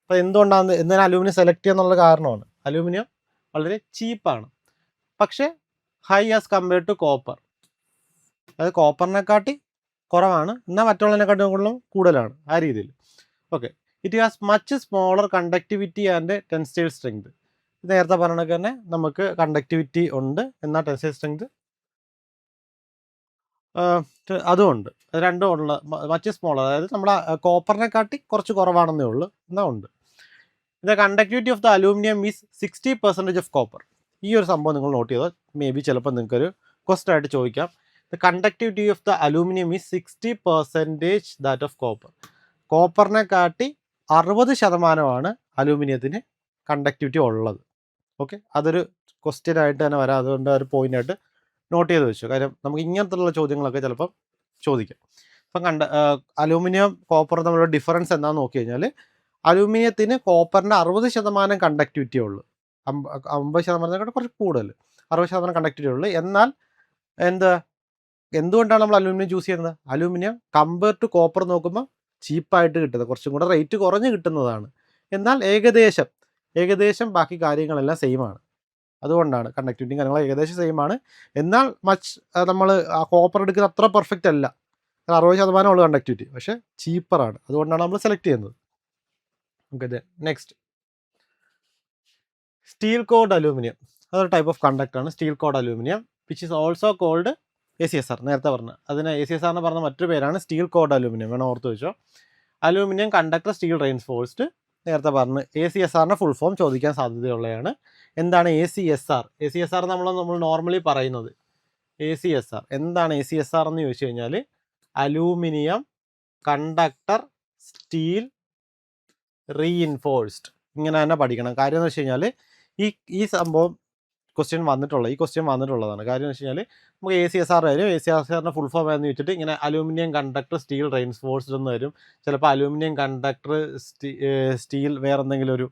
അപ്പോൾ എന്തിനാണ് അലൂമിനിയം സെലക്ട് ചെയ്യാന്നുള്ള കാരണമാണ്. അലൂമിനിയം വളരെ ചീപ്പാണ്, പക്ഷേ high as compared to copper. അതായത് കോപ്പറിനെക്കാട്ടി കുറവാണ്, എന്നാൽ മറ്റുള്ളതിനെക്കാട്ടിലും കൂടുതലാണ് ആ രീതിയിൽ. Okay, it has much smaller conductivity and tensile strength. നേരത്തെ പറഞ്ഞതൊക്കെ തന്നെ നമുക്ക് കണ്ടക്ടിവിറ്റി ഉണ്ട്, എന്നാൽ ടെൻസ്റ്റൈൽ സ്ട്രെങ്ത് അതുമുണ്ട്. രണ്ടും ഉള്ള മച്ച് സ്മോളർ, അതായത് നമ്മുടെ കോപ്പറിനെക്കാട്ടി കുറച്ച് കുറവാണെന്നേ ഉള്ളൂ, എന്നാൽ ഉണ്ട്. The conductivity of the aluminium is 60% of copper. ഈ ഒരു സംഭവം നിങ്ങൾ നോട്ട് ചെയ്തോ, മേ ബി ചിലപ്പോൾ നിങ്ങൾക്കൊരു ക്വസ്റ്റൻ ആയിട്ട് ചോദിക്കാം. The conductivity of the aluminium is 60% that of copper. കോപ്പറിനെക്കാട്ടി 60% അലൂമിനിയത്തിന് കണ്ടക്ടിവിറ്റി ഉള്ളത്. ഓക്കെ, അതൊരു ക്വസ്റ്റ്യൻ ആയിട്ട് തന്നെ വരാം, അതുകൊണ്ട് ഒരു പോയിൻ്റായിട്ട് നോട്ട് ചെയ്ത് വെച്ചു. കാര്യം നമുക്ക് ഇങ്ങനത്തുള്ള ചോദ്യങ്ങളൊക്കെ ചിലപ്പം ചോദിക്കാം. ഇപ്പം അലൂമിനിയം കോപ്പർ തമ്മിലുള്ള ഡിഫറൻസ് എന്താണെന്ന് നോക്കി കഴിഞ്ഞാൽ അലൂമിനിയത്തിന് കോപ്പറിൻ്റെ 60% കണ്ടക്ടിവിറ്റിയേ ഉള്ളൂ. 50% കുറച്ച് കൂടുതൽ, 60% കണ്ടക്ടിവിറ്റി ഉള്ളൂ. എന്നാൽ എന്തുകൊണ്ടാണ് നമ്മൾ അലൂമിനിയം ചൂസ് ചെയ്യുന്നത്? അലൂമിനിയം കമ്പയർ ടു കോപ്പർ നോക്കുമ്പോൾ ചീപ്പായിട്ട് കിട്ടുന്നത്, കുറച്ചും കൂടെ റേറ്റ് കുറഞ്ഞ് കിട്ടുന്നതാണ്. എന്നാൽ ഏകദേശം ബാക്കി കാര്യങ്ങളെല്ലാം സെയിം ആണ്. അതുകൊണ്ടാണ് കണ്ടക്ടിവിറ്റിയും കാര്യങ്ങളും ഏകദേശം സെയിം ആണ്. എന്നാൽ നമ്മൾ ആ കോപ്പർ എടുക്കുന്നത് അത്ര പെർഫെക്റ്റ് അല്ല. 60% ഉള്ളു കണ്ടക്ടിവിറ്റി, പക്ഷേ ചീപ്പറാണ്. അതുകൊണ്ടാണ് നമ്മൾ സെലക്ട് ചെയ്യുന്നത്. Okay, next steel cored aluminium. അതൊരു ടൈപ്പ് ഓഫ് കണ്ടക്ടറാണ് steel cored aluminium, which is also called ACSR. നേരത്തെ പറഞ്ഞ അതിന് ACSR എന്ന് പറഞ്ഞ മറ്റൊരു പേരാണ് സ്റ്റീൽ കോഡ് അലൂമിനിയം. വേണം ഓർത്ത് വെച്ചോ. Aluminium conductor steel reinforced. നേരത്തെ പറഞ്ഞ് ACSRൻ്റെ ഫുൾ ഫോം ചോദിക്കാൻ സാധ്യതയുള്ളതാണ്. എന്താണ് ACSR? ACSR നമ്മൾ നോർമലി പറയുന്നത് ACSR. എന്താണ് ACSR എന്ന് ചോദിച്ചു കഴിഞ്ഞാൽ അലൂമിനിയം കണ്ടക്ടർ സ്റ്റീൽ റീഇൻഫോഴ്സ്ഡ്. ഇങ്ങനെ തന്നെ പഠിക്കണം. കാര്യം എന്ന് വെച്ച് കഴിഞ്ഞാൽ ഈ സംഭവം ഈ ക്വസ്റ്റ്യൻ വന്നിട്ടുള്ളതാണ്. കാര്യം എന്ന് വെച്ച് കഴിഞ്ഞാൽ നമുക്ക് ACSR വരും. ACSRൻ്റെ ഫുൾ ഫോം എന്ന് വെച്ചിട്ട് ഇങ്ങനെ അലൂമിനിയം കണ്ടക്ടർ സ്റ്റീൽ റെയിൻഫോഴ്സ്ഡ് എന്ന് വരും. ചിലപ്പോൾ അലൂമിനിയം കണ്ടക്ടർ സ്റ്റീൽ വേറെ എന്തെങ്കിലും ഒരു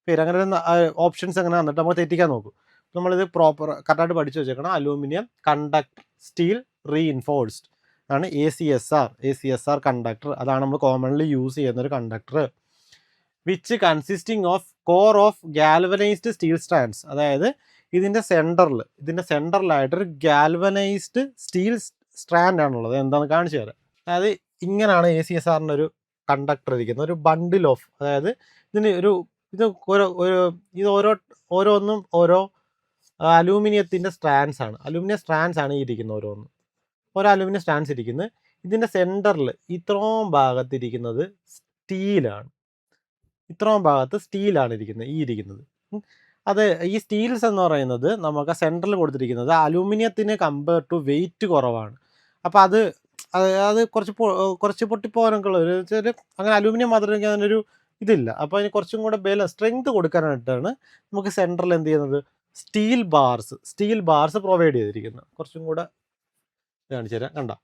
പേര്, അങ്ങനെ ഓപ്ഷൻസ് അങ്ങനെ വന്നിട്ട് നമ്മൾ തെറ്റിക്കാൻ നോക്കും. നമ്മളിത് കറക്റ്റായിട്ട് പഠിച്ചു വെച്ചേക്കണം. അലൂമിനിയം കണ്ടക്ടർ സ്റ്റീൽ റീഇൻഫോഴ്സ്ഡ് ആണ് ACSR കണ്ടക്ടർ. അതാണ് നമ്മൾ കോമൺലി യൂസ് ചെയ്യുന്നൊരു conductor. Which consisting of core of galvanised steel strands. അതായത് ഇതിൻ്റെ സെൻറ്ററിലായിട്ടൊരു ഗാൽവനൈസ്ഡ് സ്റ്റീൽ സ്ട്രാൻഡ് ആണുള്ളത്. എന്താണെന്ന് കാണിച്ചു തരാം. അതായത് ഇങ്ങനെയാണ് ACSRൻ്റെ ഒരു കണ്ടക്ടർ ഇരിക്കുന്നത്, ഒരു ബണ്ടിൽ ഓഫ്. അതായത് ഓരോന്നും ഓരോ അലൂമിനിയത്തിൻ്റെ സ്ട്രാൻഡ്സ് ആണ്. അലൂമിനിയം സ്ട്രാൻഡ്സ് ആണ് ഈ ഇരിക്കുന്നത്. ഓരോ അലൂമിനിയം സ്ട്രാൻഡ്സ് ഇരിക്കുന്നത്. ഇതിൻ്റെ സെൻറ്ററിൽ ഇത്രയും ഭാഗത്തിരിക്കുന്നത് സ്റ്റീലാണ്. ഇരിക്കുന്നത്. അത് ഈ സ്റ്റീൽസ് എന്ന് പറയുന്നത് നമുക്ക് സെൻറ്ററിൽ കൊടുത്തിരിക്കുന്നത് അലൂമിനിയത്തിന് കമ്പയർ ടു വെയിറ്റ് കുറവാണ്. അപ്പോൾ അത് കുറച്ച് പൊട്ടിപ്പോകാനൊക്കെ ഉള്ള അങ്ങനെ അലൂമിനിയം മാത്രം അതിനൊരു ഇതില്ല. അപ്പോൾ അതിന് കുറച്ചും കൂടെ സ്ട്രെങ്ത് കൊടുക്കാനായിട്ടാണ് നമുക്ക് സെൻറ്ററിൽ എന്ത് ചെയ്യുന്നത്, സ്റ്റീൽ ബാർസ് പ്രൊവൈഡ് ചെയ്തിരിക്കുന്നത്. കുറച്ചും കൂടെ കാണിച്ചു തരാം. കണ്ടോ,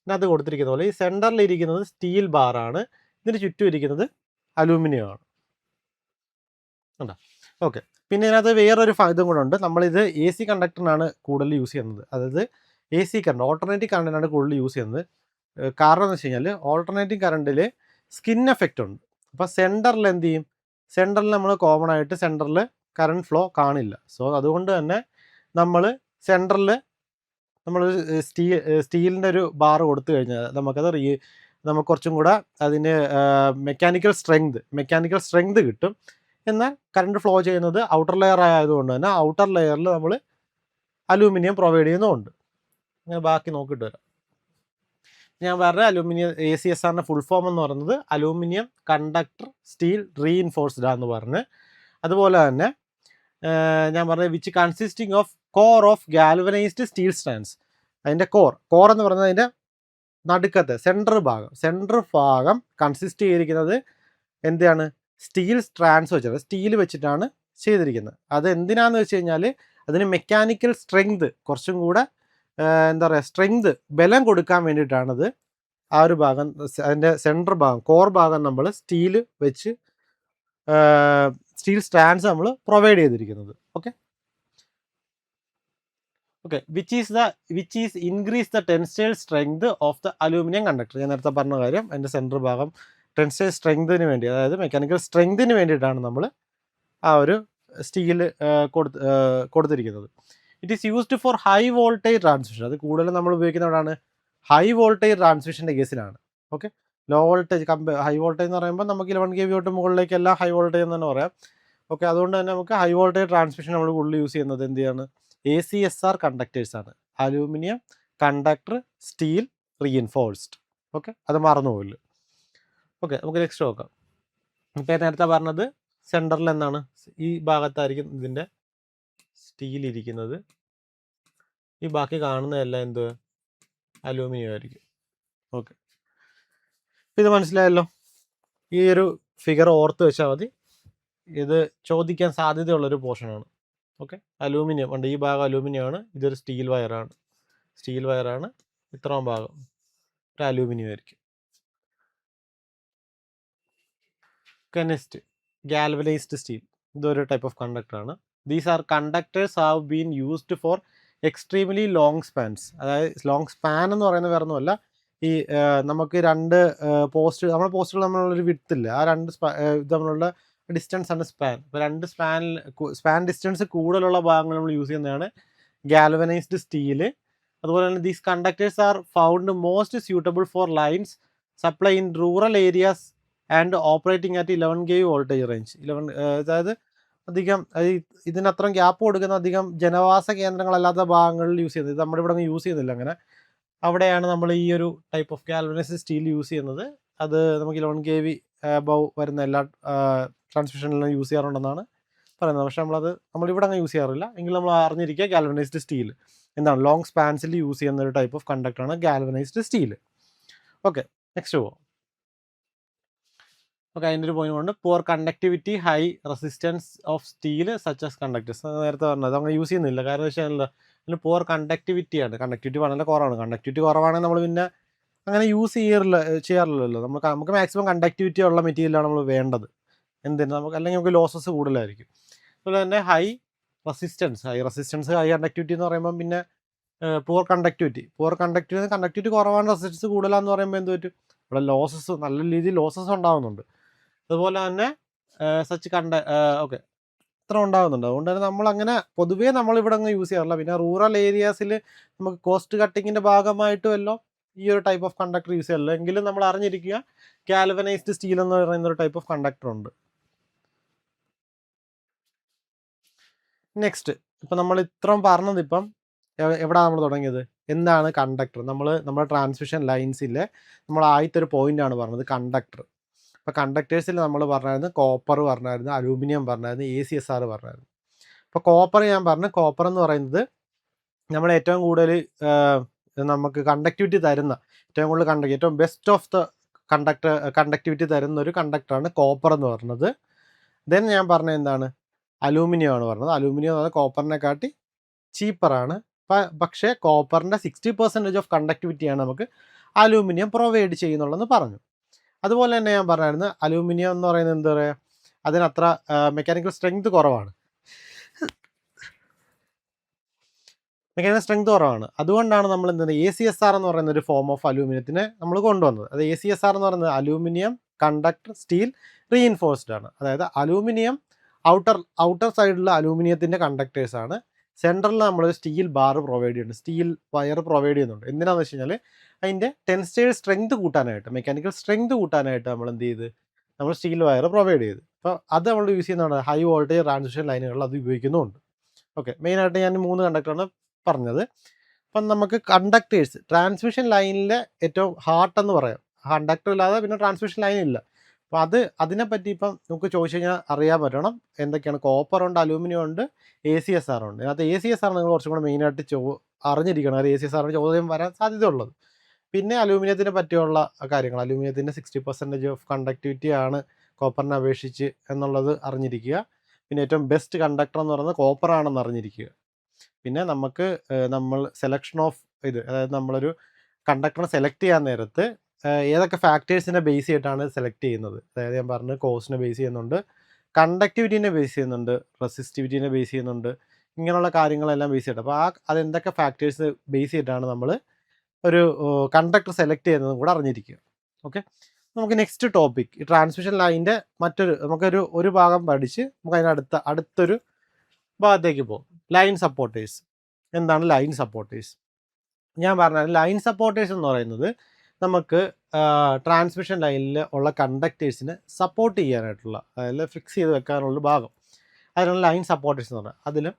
ഇതിനകത്ത് കൊടുത്തിരിക്കുന്ന പോലെ ഈ സെൻറ്ററിൽ ഇരിക്കുന്നത് സ്റ്റീൽ ബാറാണ്, ഇതിന് ചുറ്റും ഇരിക്കുന്നത് അലൂമിനിയം ആണ്. കണ്ടോ? ഓക്കെ. പിന്നെ ഇതിനകത്ത് വേറൊരു ഇതും കൂടെ ഉണ്ട്. നമ്മളിത് AC കണ്ടക്ടറിനാണ് കൂടുതൽ യൂസ് ചെയ്യുന്നത്. അതായത് AC കറണ്ട്, ഓൾട്ടർനേറ്റീവ് കറണ്ടിനാണ് കൂടുതൽ യൂസ് ചെയ്യുന്നത്. കാരണം എന്ന് വെച്ച് കഴിഞ്ഞാൽ ഓൾട്ടർനേറ്റീവ് കറണ്ടിൽ സ്കിൻ എഫക്റ്റ് ഉണ്ട്. അപ്പോൾ സെൻറ്ററിൽ എന്ത് ചെയ്യും, നമ്മൾ കോമൺ ആയിട്ട് സെൻറ്ററിൽ കറണ്ട് ഫ്ലോ കാണില്ല. സോ അതുകൊണ്ട് തന്നെ നമ്മൾ സെൻറ്ററിൽ സ്റ്റീലിൻ്റെ ഒരു ബാർ കൊടുത്തു കഴിഞ്ഞാൽ നമുക്ക് കുറച്ചും കൂടെ അതിന് മെക്കാനിക്കൽ സ്ട്രെങ്ത് കിട്ടും. എന്നാൽ കറണ്ട് ഫ്ലോ ചെയ്യുന്നത് ഔട്ടർ ലെയർ ആയതുകൊണ്ട് തന്നെ ഔട്ടർ ലെയറിൽ നമ്മൾ അലൂമിനിയം പ്രൊവൈഡ് ചെയ്യുന്നുമുണ്ട്. അങ്ങനെ ബാക്കി നോക്കിയിട്ട് വരാം. ഞാൻ പറഞ്ഞ ACSRൻ്റെ ഫുൾ ഫോം എന്ന് പറയുന്നത് അലൂമിനിയം കണ്ടക്ടർ സ്റ്റീൽ റീഇൻഫോഴ്സ്ഡ് എന്ന് പറഞ്ഞ്. അതുപോലെ തന്നെ ഞാൻ പറഞ്ഞത് which consisting of core of galvanised steel strands. അതിൻ്റെ കോർ എന്ന് പറയുന്നത് അതിൻ്റെ നടുക്കത്തെ സെൻറ്റർ ഭാഗം കൺസിസ്റ്റ് ചെയ്തിരിക്കുന്നത് എന്താണ്, സ്റ്റീൽ സ്ട്രാൻഡ്സ് വെച്ചാണ്, സ്റ്റീൽ വെച്ചിട്ടാണ് ചെയ്തിരിക്കുന്നത്. അത് എന്തിനാന്ന് വെച്ച് കഴിഞ്ഞാൽ അതിന് മെക്കാനിക്കൽ സ്ട്രെങ്ത് കുറച്ചും കൂടെ ബലം കൊടുക്കാൻ വേണ്ടിയിട്ടാണത്. ആ ഒരു ഭാഗം അതിൻ്റെ കോർ ഭാഗം നമ്മൾ സ്റ്റീൽ സ്ട്രാൻഡ്സ് നമ്മൾ പ്രൊവൈഡ് ചെയ്തിരിക്കുന്നത്. Okay, which is increase the tensile strength of the aluminium conductor. ഞാൻ നേരത്തെ പറഞ്ഞ കാര്യം, അതിൻ്റെ സെൻറ്റർ ഭാഗം ടെൻസൈൽ സ്ട്രെങ്തിന് വേണ്ടി, അതായത് മെക്കാനിക്കൽ സ്ട്രെങ്തിന് വേണ്ടിയിട്ടാണ് നമ്മൾ ആ ഒരു സ്റ്റീൽ കൊടുത്തിരിക്കുന്നത്. It is used for high voltage transmission. അത് കൂടുതലും നമ്മൾ ഉപയോഗിക്കുന്നതാണ് ഹൈ വോൾട്ടേജ് ട്രാൻസ്മിഷൻ്റെ കേസിലാണ്. Okay, low voltage high voltage എന്ന് പറയുമ്പോൾ നമുക്ക് 11 kV തൊട്ട് മുകളിലേക്കെല്ലാം ഹൈ വോൾട്ടേജ് എന്ന് തന്നെ പറയാം. ഓക്കെ, അതുകൊണ്ട് തന്നെ നമുക്ക് ഹൈ വോൾട്ടേജ് ട്രാൻസ്മിഷൻ നമ്മൾ കൂടുതൽ യൂസ് ചെയ്യുന്നത് എന്താണ്, ACSR കണ്ടക്ടേഴ്സ് ആണ്. Aluminium conductor steel reinforced. Okay, അത് മറന്നുപോയില്ല. ഓക്കെ, നമുക്ക് നെക്സ്റ്റ് നോക്കാം. ഇപ്പോൾ നേരത്തെ പറഞ്ഞത് സെൻറ്ററിൽ എന്താണ്, ഈ ഭാഗത്തായിരിക്കും ഇതിൻ്റെ സ്റ്റീൽ ഇരിക്കുന്നത്. ഈ ബാക്കി കാണുന്നതെല്ലാം അലൂമിനിയം ആയിരിക്കും. ഓക്കെ, ഇത് മനസ്സിലായല്ലോ. ഈ ഒരു ഫിഗർ ഓർത്ത് വെച്ചാൽ മതി. ഇത് ചോദിക്കാൻ സാധ്യതയുള്ളൊരു പോർഷനാണ്. ഓക്കെ, അലൂമിനിയം ഉണ്ട്, ഈ ഭാഗം അലൂമിനിയം ആണ്, ഇതൊരു സ്റ്റീൽ വയറാണ്. സ്റ്റീൽ വയറാണ്, ഇത്രയും ഭാഗം ഒരു അലൂമിനിയം ആയിരിക്കും. നെക്സ്റ്റ് ഗാൽവനൈസ്ഡ് സ്റ്റീൽ, ഇതൊരു ടൈപ്പ് ഓഫ് കണ്ടക്ടറാണ്. These are conductors have been used for extremely long spans. അതായത് ലോങ് സ്പാൻ എന്ന് പറയുന്നത് വേറെ ഒന്നുമല്ല, ഈ നമുക്ക് രണ്ട് പോസ്റ്റ്, നമ്മുടെ പോസ്റ്റുകൾ തമ്മിലുള്ളൊരു വിഡ്ത്തില്ല, ആ രണ്ട് ഇത് തമ്മിലുള്ള ഡിസ്റ്റൻസ് ആണ് സ്പാൻ. ഇപ്പോൾ രണ്ട് സ്പാൻ ഡിസ്റ്റൻസ് കൂടുതലുള്ള ഭാഗങ്ങൾ നമ്മൾ യൂസ് ചെയ്യുന്നതാണ് ഗാൽവനൈസ്ഡ് സ്റ്റീല്. അതുപോലെ തന്നെ these conductors are found most suitable four lines supply in rural areas and operating at 11 kV voltage range. അതായത് അധികം ഇതിനത്രയും ഗ്യാപ്പ് കൊടുക്കുന്ന അധികം ജനവാസ കേന്ദ്രങ്ങളല്ലാത്ത ഭാഗങ്ങളിൽ യൂസ് ചെയ്യുന്നത്. ഇത് നമ്മുടെ ഇവിടെ ഒന്നും യൂസ് ചെയ്യുന്നില്ല അങ്ങനെ. അവിടെയാണ് നമ്മൾ ഈ ഒരു type of galvanised steel use ചെയ്യുന്നത്. അത് നമുക്ക് 11 kV അബവ് വരുന്ന എല്ലാ ട്രാൻസ്മിഷനിലും യൂസ് ചെയ്യാറുണ്ടെന്നാണ് പറയുന്നത്. പക്ഷേ നമ്മളിവിടെ അങ്ങ് യൂസ് ചെയ്യാറില്ല. എങ്കിലും നമ്മൾ അറിഞ്ഞിരിക്കുക ഗാൽവനൈസ്ഡ് സ്റ്റീൽ എന്താണ്, ലോങ് സ്പാൻസിൽ യൂസ് ചെയ്യുന്ന ഒരു ടൈപ്പ് ഓഫ് കണ്ടക്ടറാണ് ഗാൽവനൈസ്ഡ് സ്റ്റീൽ. ഓക്കെ, നെക്സ്റ്റ് പോവാം. ഓക്കെ, അതിൻ്റെ ഒരു പോയിന്റ് കൊണ്ട് poor conductivity, high resistance of steel such as conductors. നേരത്തെ പറഞ്ഞത് അങ്ങനെ യൂസ് ചെയ്യുന്നില്ല. കാരണം വെച്ചാൽ അതിന് പുവർ കണ്ടക്ടിവിറ്റിയാണ്. കണ്ടക്ടിവിറ്റി വളരെ കുറവാണ്. കണ്ടക്ടിവിറ്റി കുറവാണെങ്കിൽ നമ്മൾ പിന്നെ അങ്ങനെ യൂസ് ചെയ്യാറില്ലല്ലോ. നമുക്ക് മാക്സിമം കണ്ടക്ടിവിറ്റി ഉള്ള മെറ്റീരിയലാണ് നമ്മൾ വേണ്ടത്. എന്തിനാ അല്ലെങ്കിൽ നമുക്ക് ലോസസ് കൂടുതലായിരിക്കും. അതുപോലെ തന്നെ ഹൈ റെസിസ്റ്റൻസ്, ഹൈ കണ്ടക്ടിവിറ്റി എന്ന് പറയുമ്പോൾ പിന്നെ പുവർ കണ്ടക്ടിവിറ്റി കുറവാണ്, റെസിസ്റ്റൻസ് കൂടുതലാന്ന് പറയുമ്പോൾ എന്ത് പറ്റും, ഇവിടെ നല്ല രീതിയിൽ ലോസസ് ഉണ്ടാകുന്നുണ്ട്. അതുപോലെ തന്നെ ഓക്കെ ഇത്ര ഉണ്ടാകുന്നുണ്ട്. അതുകൊണ്ട് തന്നെ നമ്മളങ്ങനെ പൊതുവേ നമ്മളിവിടെ അങ്ങ് യൂസ് ചെയ്യാറില്ല. പിന്നെ റൂറൽ ഏരിയാസിൽ നമുക്ക് കോസ്റ്റ് കട്ടിങ്ങിൻ്റെ ഭാഗമായിട്ടുമല്ലോ ഈ ഒരു ടൈപ്പ് ഓഫ് കണ്ടക്ടർ യൂസ് ചെയ്യാറില്ല. എങ്കിലും നമ്മൾ അറിഞ്ഞിരിക്കുക ഗാൽവനൈസ്ഡ് സ്റ്റീൽ എന്ന് പറയുന്ന ഒരു ടൈപ്പ് ഓഫ് കണ്ടക്ടർ ഉണ്ട്. നെക്സ്റ്റ്, ഇപ്പം നമ്മൾ ഇത്രയും പറഞ്ഞത് ഇപ്പം എവിടെയാണ് നമ്മൾ തുടങ്ങിയത്, എന്താണ് കണ്ടക്ടർ. നമ്മുടെ ട്രാൻസ്മിഷൻ ലൈൻസിൽ നമ്മൾ ആദ്യത്തെ ഒരു പോയിൻ്റാണ് പറഞ്ഞത് കണ്ടക്ടർ. അപ്പോൾ കണ്ടക്ടേഴ്സിൽ നമ്മൾ പറഞ്ഞായിരുന്നു കോപ്പർ പറഞ്ഞായിരുന്നു, അലൂമിനിയം പറഞ്ഞായിരുന്നു, ACSR പറഞ്ഞായിരുന്നു. അപ്പോൾ കോപ്പർ ഞാൻ പറഞ്ഞു, കോപ്പർ എന്ന് പറയുന്നത് നമ്മൾ ഏറ്റവും കൂടുതൽ നമുക്ക് കണ്ടക്ടിവിറ്റി തരുന്ന, ഏറ്റവും ബെസ്റ്റ് ഓഫ് ദ കണ്ടക്ടിവിറ്റി തരുന്ന ഒരു കണ്ടക്ടറാണ് കോപ്പർ എന്ന് പറയുന്നത്. ദെൻ ഞാൻ പറഞ്ഞത് എന്താണ്, അലൂമിനിയം ആണ് പറഞ്ഞത്. അലൂമിനിയം എന്ന് പറഞ്ഞാൽ കോപ്പറിനെക്കാട്ടി ചീപ്പറാണ്. പക്ഷേ കോപ്പറിൻ്റെ 60% ഓഫ് കണ്ടക്ടിവിറ്റിയാണ് നമുക്ക് അലൂമിനിയം പ്രൊവൈഡ് ചെയ്യുന്നുള്ളതെന്ന് പറഞ്ഞു. അതുപോലെ തന്നെ ഞാൻ പറഞ്ഞായിരുന്നു അലൂമിനിയം എന്ന് പറയുന്നത് എന്താ പറയുക, അതിനത്ര മെക്കാനിക്കൽ സ്ട്രെങ്ത് കുറവാണ്. അതുകൊണ്ടാണ് നമ്മൾ എന്താണ് ACSR എന്ന് പറയുന്ന ഒരു ഫോം ഓഫ് അലൂമിനിയത്തിനെ നമ്മൾ കൊണ്ടുവന്നത്. അത് ACSR എന്ന് പറയുന്നത് അലൂമിനിയം കണ്ടക്ടർ സ്റ്റീൽ റീഇൻഫോഴ്സ്ഡ് ആണ്. അതായത് അലൂമിനിയം ഔട്ടർ സൈഡിലുള്ള അലൂമിനിയത്തിൻ്റെ കണ്ടക്ടേഴ്സാണ്. സെൻറ്ററിൽ നമ്മൾ സ്റ്റീൽ ബാർ പ്രൊവൈഡ് ചെയ്യുന്നുണ്ട്, സ്റ്റീൽ വയർ പ്രൊവൈഡ് ചെയ്യുന്നുണ്ട്. എന്തിനാണെന്ന് വെച്ച് കഴിഞ്ഞാൽ അതിൻ്റെ ടെൻസൈൽ സ്ട്രെങ്ത് കൂട്ടാനായിട്ട്, മെക്കാനിക്കൽ സ്ട്രെങ്ത് കൂട്ടാനായിട്ട് നമ്മൾ എന്ത് ചെയ്ത്, നമ്മൾ സ്റ്റീൽ വയർ പ്രൊവൈഡ് ചെയ്ത്. അപ്പോൾ അത് നമ്മൾ യൂസ് ചെയ്യുന്നതാണ് ഹൈ വോൾട്ടേജ് ട്രാൻസ്മിഷൻ ലൈനുകളിൽ അത് ഉപയോഗിക്കുന്നുമുണ്ട്. ഓക്കെ, മെയിനായിട്ട് ഞാൻ 3 കണ്ടക്ടറാണ് പറഞ്ഞത്. അപ്പം നമുക്ക് കണ്ടക്ടേഴ്സ് ട്രാൻസ്മിഷൻ ലൈനിലെ ഏറ്റവും ഹാർട്ട് എന്ന് പറയാം. കണ്ടക്ടർ ഇല്ലാതെ പിന്നെ ട്രാൻസ്മിഷൻ ലൈൻ ഇല്ല. അപ്പോൾ അതിനെപ്പറ്റി ഇപ്പം നമുക്ക് ചോദിച്ചു കഴിഞ്ഞാൽ അറിയാൻ പറ്റണം എന്തൊക്കെയാണ്. കോപ്പർ ഉണ്ട്, അലൂമിനിയം ഉണ്ട്, ACSR ഉണ്ട്. അതിനകത്ത് ACSR നിങ്ങൾ കുറച്ചും കൂടെ മെയിനായിട്ട് അറിഞ്ഞിരിക്കണം. അത് ACSR ചോദ്യം വരാൻ സാധ്യതയുള്ളത്. പിന്നെ അലൂമിനിയത്തിനെ പറ്റിയുള്ള കാര്യങ്ങൾ, അലൂമിനിയത്തിൻ്റെ 60% ഓഫ് കണ്ടക്ടിവിറ്റി ആണ് കോപ്പറിനെ അപേക്ഷിച്ച് എന്നുള്ളത് അറിഞ്ഞിരിക്കുക. പിന്നെ ഏറ്റവും ബെസ്റ്റ് കണ്ടക്ടർ എന്ന് പറയുന്നത് കോപ്പർ ആണെന്ന് അറിഞ്ഞിരിക്കുക. പിന്നെ നമ്മൾ സെലക്ഷൻ ഓഫ് അതായത് നമ്മളൊരു കണ്ടക്ടറിനെ സെലക്ട് ചെയ്യാൻ നേരത്ത് ഏതൊക്കെ ഫാക്ടേഴ്സിനെ ബേസ് ചെയ്തിട്ടാണ് സെലക്ട് ചെയ്യുന്നത്. അതായത് ഞാൻ പറഞ്ഞത് കോസ്റ്റിനെ ബേസ് ചെയ്യുന്നുണ്ട്, കണ്ടക്ടിവിറ്റീനെ ബേസ് ചെയ്യുന്നുണ്ട്, റെസിസ്റ്റിവിറ്റീനെ ബേസ് ചെയ്യുന്നുണ്ട്, ഇങ്ങനെയുള്ള കാര്യങ്ങളെല്ലാം ബേസ് ചെയ്തിട്ട്. അപ്പോൾ അതെന്തൊക്കെ ഫാക്ടേഴ്സ് ബേസ് ചെയ്തിട്ടാണ് നമ്മൾ ഒരു കണ്ടക്ടർ സെലക്ട് ചെയ്യുന്നതും കൂടെ അറിഞ്ഞിരിക്കുക. ഓക്കെ, നമുക്ക് നെക്സ്റ്റ് ടോപ്പിക് ഈ ട്രാൻസ്മിഷൻ ലൈനിൻ്റെ നമുക്കൊരു ഭാഗം പഠിച്ച് നമുക്ക് അടുത്തൊരു ഭാഗത്തേക്ക് പോകും. Line supporters. എന്താണ് ലൈൻ സപ്പോർട്ടേഴ്സ്? ഞാൻ പറഞ്ഞാൽ ലൈൻ സപ്പോർട്ടേഴ്സ് എന്ന് പറയുന്നത് നമുക്ക് ട്രാൻസ്മിഷൻ ലൈനിൽ ഉള്ള കണ്ടക്ടേഴ്സിനെ സപ്പോർട്ട് ചെയ്യാനായിട്ടുള്ള, അതായത് ഫിക്സ് ചെയ്ത് വെക്കാനുള്ള ഭാഗം, അതിനുള്ള ലൈൻ സപ്പോർട്ടേഴ്സ് എന്ന് പറഞ്ഞാൽ അതിലും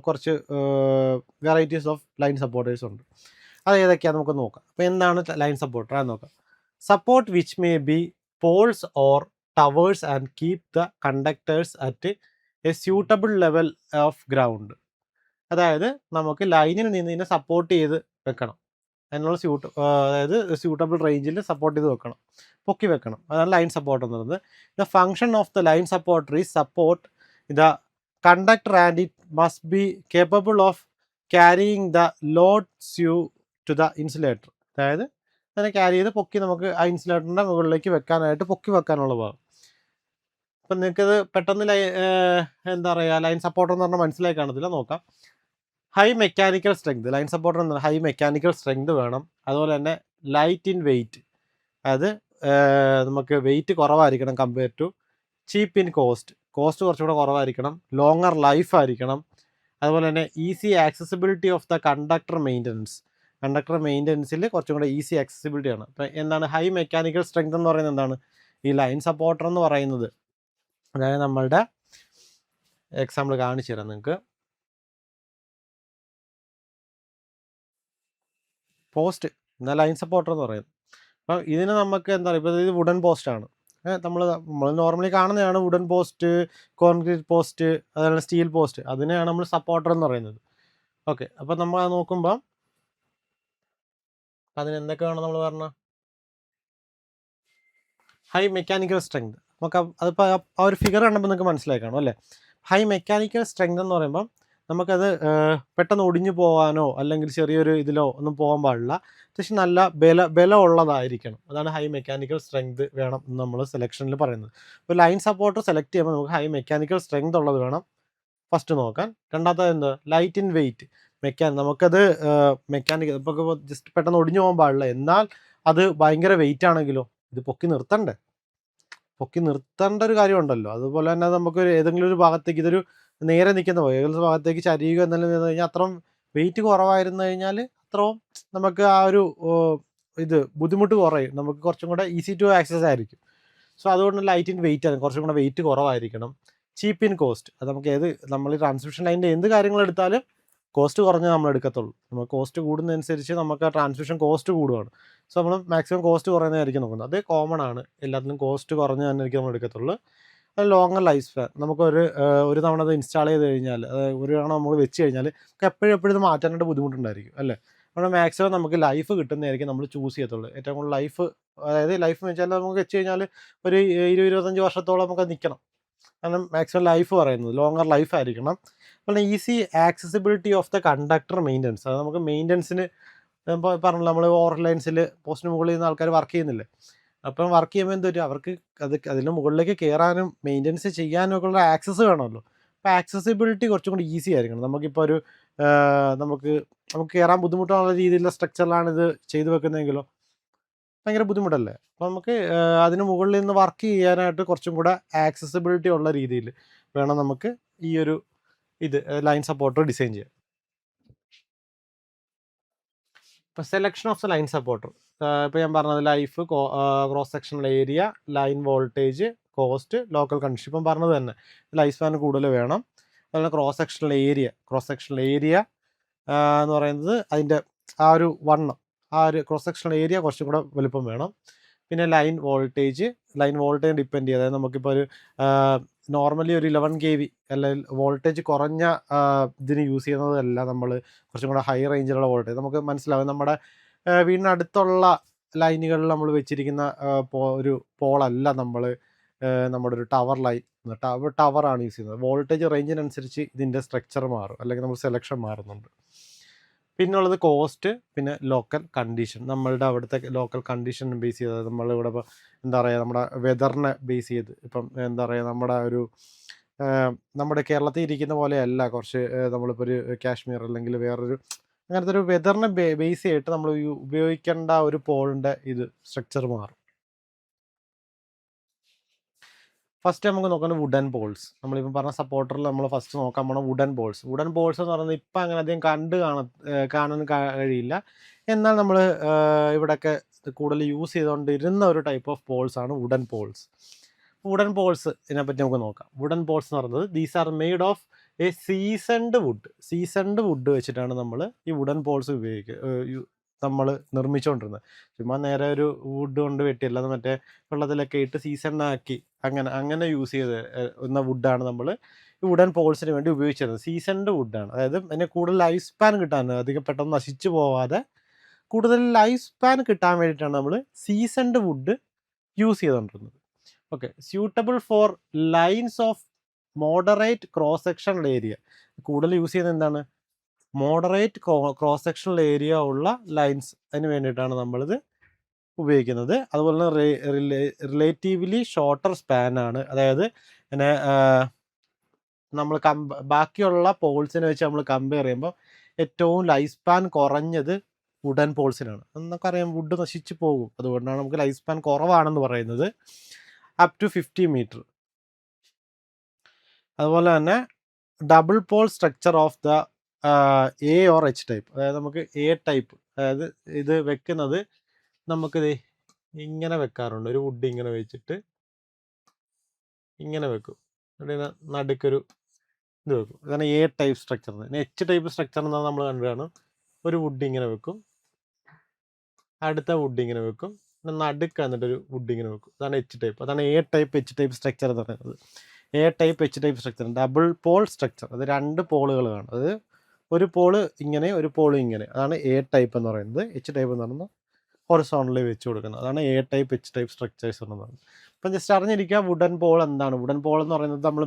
കുറച്ച് വെറൈറ്റീസ് ഓഫ് ലൈൻ സപ്പോർട്ടേഴ്സ് ഉണ്ട്. അത് ഏതൊക്കെയാണ് നമുക്ക് നോക്കാം. അപ്പോൾ എന്താണ് ലൈൻ സപ്പോർട്ടർ എന്ന് നോക്കാം. Support which may be poles or towers and keep the conductors at a suitable level of ground. അതായത് നമുക്ക് ലൈനിൽ നിന്ന് ഇതിനെ സപ്പോർട്ട് ചെയ്ത് വെക്കണം, അതിനുള്ള അതായത് സ്യൂട്ടബിൾ റേഞ്ചിൽ സപ്പോർട്ട് ചെയ്ത് വെക്കണം, പൊക്കി വെക്കണം. അതാണ് ലൈൻ സപ്പോർട്ട് എന്ന് പറയുന്നത്. The function of the line supporter is support the conductor and it must be capable of carrying the loads you to the insulator. അതായത് അതിനെ ക്യാരി ചെയ്ത് പൊക്കി നമുക്ക് ആ ഇൻസുലേറ്ററിൻ്റെ മുകളിലേക്ക് വെക്കാനായിട്ട് പൊക്കി വെക്കാനുള്ള ഭാഗം. അപ്പം നിങ്ങൾക്കത് പെട്ടെന്ന് എന്താ പറയുക, ലൈൻ സപ്പോർട്ടർ എന്ന് പറഞ്ഞാൽ മനസ്സിലായി കാണത്തില്ല, നോക്കാം. High mechanical strength, line supporter എന്ന് പറഞ്ഞാൽ ഹൈ മെക്കാനിക്കൽ സ്ട്രെങ്ത് വേണം. അതുപോലെ തന്നെ ലൈറ്റ് ഇൻ വെയിറ്റ്, അതായത് നമുക്ക് വെയിറ്റ് കുറവായിരിക്കണം compare to cheap in cost കുറച്ചുകൂടെ കുറവായിരിക്കണം. ലോങ്ങർ ലൈഫ് ആയിരിക്കണം. അതുപോലെ തന്നെ easy accessibility of the conductor മെയിൻ്റനൻസിൽ കുറച്ചും കൂടെ ഈസി ആക്സസിബിലിറ്റി ആണ്. അപ്പം എന്താണ് ഹൈ മെക്കാനിക്കൽ സ്ട്രെങ്ത് എന്ന് പറയുന്നത്? എന്താണ് ഈ ലൈൻ സപ്പോർട്ടർ എന്ന് പറയുന്നത്? അതായത് നമ്മളുടെ എക്സാമ്പിൾ കാണിച്ചു തരാം നിങ്ങൾക്ക്. പോസ്റ്റ് എന്നാൽ ലൈൻ സപ്പോർട്ടർ എന്ന് പറയുന്നത്. അപ്പം ഇതിന് നമുക്ക് എന്താ പറയുക, ഇപ്പോൾ ഇത് വുഡൻ പോസ്റ്റാണ്. നമ്മൾ നോർമലി കാണുന്നതാണ് വുഡൻ പോസ്റ്റ്, കോൺക്രീറ്റ് പോസ്റ്റ്, അതുപോലെ സ്റ്റീൽ പോസ്റ്റ്. അതിനെയാണ് നമ്മൾ സപ്പോർട്ടർ എന്ന് പറയുന്നത്. ഓക്കെ, അപ്പം നമ്മൾ അത് നോക്കുമ്പോൾ അതിന് എന്തൊക്കെയാണ് നമ്മൾ പറഞ്ഞ ഹൈ മെക്കാനിക്കൽ സ്ട്രെങ്ത്. നമുക്ക് അതിപ്പോൾ ആ ഒരു ഫിഗർ കണ്ടപ്പോൾ നിങ്ങൾക്ക് മനസ്സിലായി കാണും അല്ലേ? ഹൈ മെക്കാനിക്കൽ സ്ട്രെങ്ത് എന്ന് പറയുമ്പം നമുക്കത് പെട്ടെന്ന് ഒടിഞ്ഞു പോകാനോ അല്ലെങ്കിൽ ചെറിയൊരു ഇതിലോ ഒന്നും പോകാൻ പാടില്ല. അത്യാവശ്യം നല്ല ബലമുള്ളതായിരിക്കണം. അതാണ് ഹൈ മെക്കാനിക്കൽ സ്ട്രെങ്ത് വേണം എന്ന് നമ്മൾ സെലക്ഷനിൽ പറയുന്നത്. ഇപ്പോൾ ലൈൻ സപ്പോർട്ടർ സെലക്ട് ചെയ്യുമ്പോൾ നമുക്ക് ഹൈ മെക്കാനിക്കൽ സ്ട്രെങ്ത് ഉള്ളത് വേണം ഫസ്റ്റ് നോക്കാൻ. രണ്ടാമത്തത് എന്ത്? Light in weight. നമുക്കത് മെക്കാനിക്കൽ ഇപ്പോൾ ജസ്റ്റ് പെട്ടെന്ന് ഒടിഞ്ഞു പോകാൻ പാടില്ല. എന്നാൽ അത് ഭയങ്കര വെയിറ്റ് ആണെങ്കിലോ ഇത് പൊക്കി നിർത്തേണ്ട ഒരു കാര്യമുണ്ടല്ലോ. അതുപോലെ തന്നെ നമുക്ക് ഏതെങ്കിലും ഒരു ഭാഗത്തേക്ക് ഇതൊരു നേരെ നിൽക്കുന്ന ഏതെങ്കിലും ഭാഗത്തേക്ക് ചരിയുക എന്നെല്ലാം നിന്ന് കഴിഞ്ഞാൽ അത്രയും വെയിറ്റ് കുറവായിരുന്നു കഴിഞ്ഞാൽ അത്രയും നമുക്ക് ആ ഒരു ഇത് ബുദ്ധിമുട്ട് കുറയും. നമുക്ക് കുറച്ചും കൂടെ ഈസി ടു ആക്സസ് ആയിരിക്കും. സോ അതുകൊണ്ട് ലൈറ്റ് ഇൻ വെയിറ്റ് ആണ്, കുറച്ചും കൂടെ വെയിറ്റ് കുറവായിരിക്കണം. ചീപ്പ് ഇൻ കോസ്റ്റ്, അത് നമുക്ക് നമ്മൾ ഈ ട്രാൻസ്മിഷൻ ലൈനിൻ്റെ എന്ത് കാര്യങ്ങൾ എടുത്താലും കോസ്റ്റ് കുറഞ്ഞ് നമ്മൾ എടുക്കത്തുള്ളൂ. നമുക്ക് കോസ്റ്റ് കൂടുന്നതനുസരിച്ച് നമുക്ക് ആ ട്രാൻസ്മിഷൻ കോസ്റ്റ് കൂടുകയാണ്. സോ നമ്മൾ മാക്സിമം കോസ്റ്റ് കുറയുന്നതായിരിക്കും നോക്കുന്നത്. അത് കോമൺ ആണ്, എല്ലാത്തിനും കോസ്റ്റ് കുറഞ്ഞ് തന്നെ ആയിരിക്കും നമ്മൾ എടുക്കത്തുള്ളൂ. അത് ലോങ്ങർ ലൈഫ് സ്പാൻ. നമുക്കൊരു തവണ അത് ഇൻസ്റ്റാൾ ചെയ്ത് കഴിഞ്ഞാൽ, ഒരു തവണ നമ്മൾ വെച്ച് കഴിഞ്ഞാൽ നമുക്ക് എപ്പോഴും ഇത് മാറ്റാനായിട്ട് ബുദ്ധിമുട്ടുണ്ടായിരിക്കും അല്ലേ? അപ്പോൾ മാക്സിമം നമുക്ക് ലൈഫ് കിട്ടുന്നതായിരിക്കും നമ്മൾ ചൂസ് ചെയ്യത്തുള്ളൂ. ഏറ്റവും കൂടുതൽ ലൈഫ്, അതായത് ലൈഫ് എന്ന് വെച്ചാൽ നമുക്ക് വെച്ച് കഴിഞ്ഞാൽ ഒരു 20-25 വർഷത്തോളം നമുക്ക് നിൽക്കണം. കാരണം മാക്സിമം ലൈഫ് പറയുന്നത് ലോങ്ങർ ലൈഫ് ആയിരിക്കണം. അതുപോലെ easy accessibility of the conductor maintenance. അത് നമുക്ക് മെയിൻ്റനൻസിന് ഇപ്പോൾ പറഞ്ഞല്ലോ, നമ്മൾ ഓവർ ലൈൻസിൽ പോസ്റ്റിന് മുകളിൽ നിന്ന് ആൾക്കാർ വർക്ക് ചെയ്യുന്നില്ലേ? അപ്പം വർക്ക് ചെയ്യുമ്പോൾ എന്ത് പറ്റും, അവർക്ക് അതിന് മുകളിലേക്ക് കയറാനും മെയിൻ്റനൻസ് ചെയ്യാനും ഒക്കെ ഉള്ള ആക്സസ് വേണമല്ലോ. അപ്പോൾ ആക്സസിബിലിറ്റി കുറച്ചും കൂടി ഈസി ആയിരിക്കണം. നമുക്കിപ്പോൾ ഒരു നമുക്ക് കയറാൻ ബുദ്ധിമുട്ടുള്ള രീതിയിലുള്ള സ്ട്രക്ചറിലാണ് ഇത് ചെയ്തു വെക്കുന്നതെങ്കിലോ ഭയങ്കര ബുദ്ധിമുട്ടല്ലേ? അപ്പോൾ നമുക്ക് അതിന് മുകളിൽ നിന്ന് വർക്ക് ചെയ്യാനായിട്ട് കുറച്ചും കൂടെ ആക്സസിബിലിറ്റി ഉള്ള രീതിയിൽ വേണം നമുക്ക് ഈ ഒരു ലൈൻ സപ്പോർട്ടർ ഡിസൈൻ ചെയ്യാൻ. ഇപ്പോൾ selection of the line supporter, ഇപ്പോൾ ഞാൻ പറഞ്ഞത് life, cross sectional area, line voltage, cost, local condition. ഇപ്പം പറഞ്ഞത് തന്നെ ലൈഫ് സ്പാൻ കൂടുതൽ വേണം. അതുപോലെ ക്രോസ് സെക്ഷണൽ ഏരിയ എന്ന് പറയുന്നത് അതിൻ്റെ ആ ഒരു വണ്ണം, ആ ഒരു ക്രോസ് സെക്ഷണൽ ഏരിയ കുറച്ചും കൂടെ വലുപ്പം വേണം. പിന്നെ ലൈൻ വോൾട്ടേജ് ഡിപ്പെൻഡ് ചെയ്യും. അതായത് നമുക്കിപ്പോൾ ഒരു നോർമലി ഒരു 11 kV അല്ലെങ്കിൽ വോൾട്ടേജ് കുറഞ്ഞ ഇതിന് യൂസ് ചെയ്യുന്നതല്ല, നമ്മൾ കുറച്ചും കൂടെ ഹൈ റേഞ്ചിലുള്ള വോൾട്ടേജ് നമുക്ക് മനസ്സിലാവും. നമ്മുടെ വീടിനടുത്തുള്ള ലൈനുകളിൽ നമ്മൾ വെച്ചിരിക്കുന്ന ഒരു പോളല്ല നമ്മൾ നമ്മുടെ ഒരു ടവർ ലൈൻ, ടവറാണ് യൂസ് ചെയ്യുന്നത്. വോൾട്ടേജ് റേഞ്ചിനനുസരിച്ച് ഇതിൻ്റെ സ്ട്രക്ചർ മാറും, അല്ലെങ്കിൽ നമ്മൾ സെലക്ഷൻ മാറുന്നുണ്ട്. പിന്നുള്ളത് കോസ്റ്റ്, പിന്നെ ലോക്കൽ കണ്ടീഷൻ. നമ്മളുടെ അവിടുത്തെ ലോക്കൽ കണ്ടീഷൻ ബേസ് ചെയ്ത്, നമ്മളിവിടെ ഇപ്പോൾ എന്താ പറയുക, നമ്മുടെ വെതറിനെ ബേസ് ചെയ്ത്, ഇപ്പം എന്താ പറയുക, നമ്മുടെ കേരളത്തിൽ ഇരിക്കുന്ന പോലെയല്ല കുറച്ച് നമ്മളിപ്പോൾ ഒരു കാശ്മീർ അല്ലെങ്കിൽ വേറൊരു അങ്ങനത്തെ ഒരു വെതറിനെ ബേസ് ചെയ്തിട്ട് നമ്മൾ ഉപയോഗിക്കേണ്ട ഒരു പോളിൻ്റെ സ്ട്രക്ചർ മാറും. ഫസ്റ്റ് നമുക്ക് നോക്കുന്നത് വുഡൻ പോൾസ്. നമ്മളിപ്പോൾ പറഞ്ഞ സപ്പോർട്ടറിൽ നമ്മൾ ഫസ്റ്റ് നോക്കാൻ പോകണം വുഡൻ പോൾസ് എന്ന് പറയുന്നത് ഇപ്പം അങ്ങനെ അധികം കാണാൻ കഴിയില്ല. എന്നാൽ നമ്മൾ ഇവിടെയൊക്കെ കൂടുതൽ യൂസ് ചെയ്തുകൊണ്ടിരുന്ന ഒരു ടൈപ്പ് ഓഫ് പോൾസ് ആണ് വുഡൻ പോൾസ്. ഇതിനെപ്പറ്റി നമുക്ക് നോക്കാം. വുഡൻ പോൾസ് എന്ന് പറയുന്നത് these are made of a seasoned wood വെച്ചിട്ടാണ് നമ്മൾ ഈ വുഡൻ പോൾസ് നമ്മൾ നിർമ്മിച്ചുകൊണ്ടിരുന്നത്. ചുമ്മാ നേരെ ഒരു വുഡ് കൊണ്ട് വെട്ടിയല്ല, മറ്റേ വെള്ളത്തിലൊക്കെ ഇട്ട് സീസണാക്കി അങ്ങനെ യൂസ് ചെയ്ത വുഡാണ് നമ്മൾ ഈ വുഡൻ പോൾസിന് വേണ്ടി ഉപയോഗിച്ചിരുന്നത്. സീസൺഡ് വുഡാണ്, അതായത് അതിനെ കൂടുതൽ ലൈഫ് സ്പാൻ കിട്ടാൻ, അധികം പെട്ടെന്ന് നശിച്ചു പോവാതെ കൂടുതൽ ലൈഫ് സ്പാൻ കിട്ടാൻ വേണ്ടിയിട്ടാണ് നമ്മൾ സീസൺഡ് വുഡ് യൂസ് ചെയ്തുകൊണ്ടിരുന്നത്. Okay, suitable for lines of moderate cross sectional area. കൂടുതൽ യൂസ് ചെയ്യുന്നത് എന്താണ്? മോഡറേറ്റ് ക്രോസ് സെക്ഷണൽ ഏരിയ ഉള്ള ലൈൻസ് അതിന് വേണ്ടിയിട്ടാണ് നമ്മളിത് ഉപയോഗിക്കുന്നത്. അതുപോലെ തന്നെ റിലേറ്റീവ്ലി ഷോർട്ടർ സ്പാനാണ്, അതായത് പിന്നെ നമ്മൾ ബാക്കിയുള്ള പോൾസിനെ വെച്ച് നമ്മൾ കമ്പയർ ചെയ്യുമ്പോൾ ഏറ്റവും ലൈഫ് സ്പാൻ കുറഞ്ഞത് വുഡൻ പോൾസിനാണ്. നമുക്കറിയാം വുഡ് നശിച്ചു പോകും, അതുകൊണ്ടാണ് നമുക്ക് ലൈഫ് സ്പാൻ കുറവാണെന്ന് പറയുന്നത്. Up to 50 meter. അതുപോലെ തന്നെ double pole structure of the A or H type, അതായത് നമുക്ക് എ ടൈപ്പ്, അതായത് ഇത് വെക്കുന്നത് നമുക്കിത് ഇങ്ങനെ വെക്കാറുണ്ട്. ഒരു വുഡ് ഇങ്ങനെ വെച്ചിട്ട് ഇങ്ങനെ വെക്കും, നടുക്കൊരു ഇത് വെക്കും. ഇതാണ് A type structure. H type structure എന്നാൽ നമ്മൾ കണ്ടതാണ്, ഒരു വുഡ് ഇങ്ങനെ വെക്കും, അടുത്ത വുഡ് ഇങ്ങനെ വെക്കും, നടുക്ക് എന്നിട്ടൊരു വുഡ് ഇങ്ങനെ വെക്കും. അതാണ് എച്ച് ടൈപ്പ്. അതാണ് A type H type structure എന്ന് പറയുന്നത്. A type H type structure double pole structure, അത് 2 പോളുകൾ കാണും. അത് ഒരു പോള് ഇങ്ങനെ ഒരു പോള് ഇങ്ങനെ, അതാണ് എ ടൈപ്പ് എന്ന് പറയുന്നത്. എച്ച് ടൈപ്പ് എന്ന് പറയുന്നത് ഹൊറിസോണ്ടലി വെച്ച് കൊടുക്കുന്നത്, അതാണ് A type H type structures എന്ന് പറയുന്നത്. അപ്പം ജസ്റ്റ് അറിഞ്ഞിരിക്കുക വുഡൻ പോൾ എന്താണ്. വുഡൻ പോൾ എന്ന് പറയുന്നത് നമ്മൾ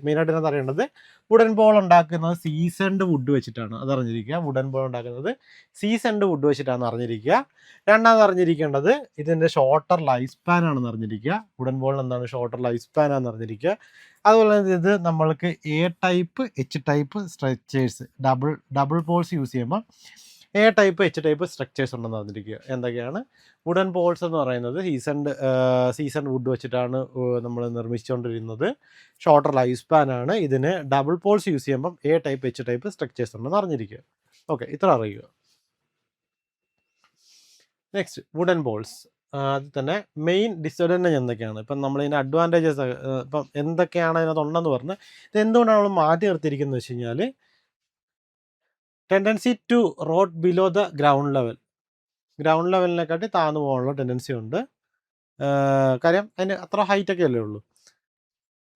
മെയിനായിട്ട് എന്താ അറിയേണ്ടത്, വുഡൻ പോൾ ഉണ്ടാക്കുന്നത് സീസൺഡ് വുഡ് വെച്ചിട്ടാണ്. അത് അറിഞ്ഞിരിക്കുക. വുഡൻ പോൾ ഉണ്ടാക്കുന്നത് സീസൺഡ് വുഡ് വെച്ചിട്ടാണ് അറിഞ്ഞിരിക്കുക. രണ്ടാമത് അറിഞ്ഞിരിക്കേണ്ടത് ഇതിൻ്റെ ഷോർട്ടർ ലൈഫ് സ്പാൻ ആണെന്ന് അറിഞ്ഞിരിക്കുക. വുഡൻ പോളിന് എന്താണ് ഷോർട്ടർ ലൈഫ് സ്പാൻ ആണെന്ന് അറിഞ്ഞിരിക്കുക. അതുപോലെ തന്നെ ഇത് നമ്മൾക്ക് A type H type structures double poles use ചെയ്യുമ്പോൾ A type H type structures ഉണ്ടെന്ന് അറിഞ്ഞിരിക്കുക. എന്തൊക്കെയാണ്? വുഡൻ പോൾസ് എന്ന് പറയുന്നത് സീസൺഡ് വുഡ് വെച്ചിട്ടാണ് നമ്മൾ നിർമ്മിച്ചുകൊണ്ടിരുന്നത്. ഷോർട്ടർ ലൈഫ് സ്പാൻ ആണ്. ഇതിന് ഡബിൾ പോൾസ് യൂസ് ചെയ്യുമ്പം A type H type structures ഉണ്ടെന്ന് അറിഞ്ഞിരിക്കുക. ഓക്കെ, ഇത്ര അറിയുക. Next wooden poles. അത് തന്നെ മെയിൻ ഡിസഡ്വാൻറ്റേജ് എന്തൊക്കെയാണ്, ഇപ്പം നമ്മളിതിൻ്റെ അഡ്വാൻറ്റേജസ് ഇപ്പം എന്തൊക്കെയാണ് അതിനകത്തുണ്ടെന്ന് പറഞ്ഞ് ഇത് എന്തുകൊണ്ടാണ് നമ്മൾ മാറ്റി നിർത്തിയിരിക്കുന്നത് വെച്ച് കഴിഞ്ഞാൽ, tendency to rot below the ground ലെവലിനെക്കാട്ടി താഴ്ന്നു പോകാനുള്ള ടെൻഡൻസി ഉണ്ട്. കാര്യം അതിന് അത്ര ഹൈറ്റൊക്കെ അല്ലേ ഉള്ളൂ.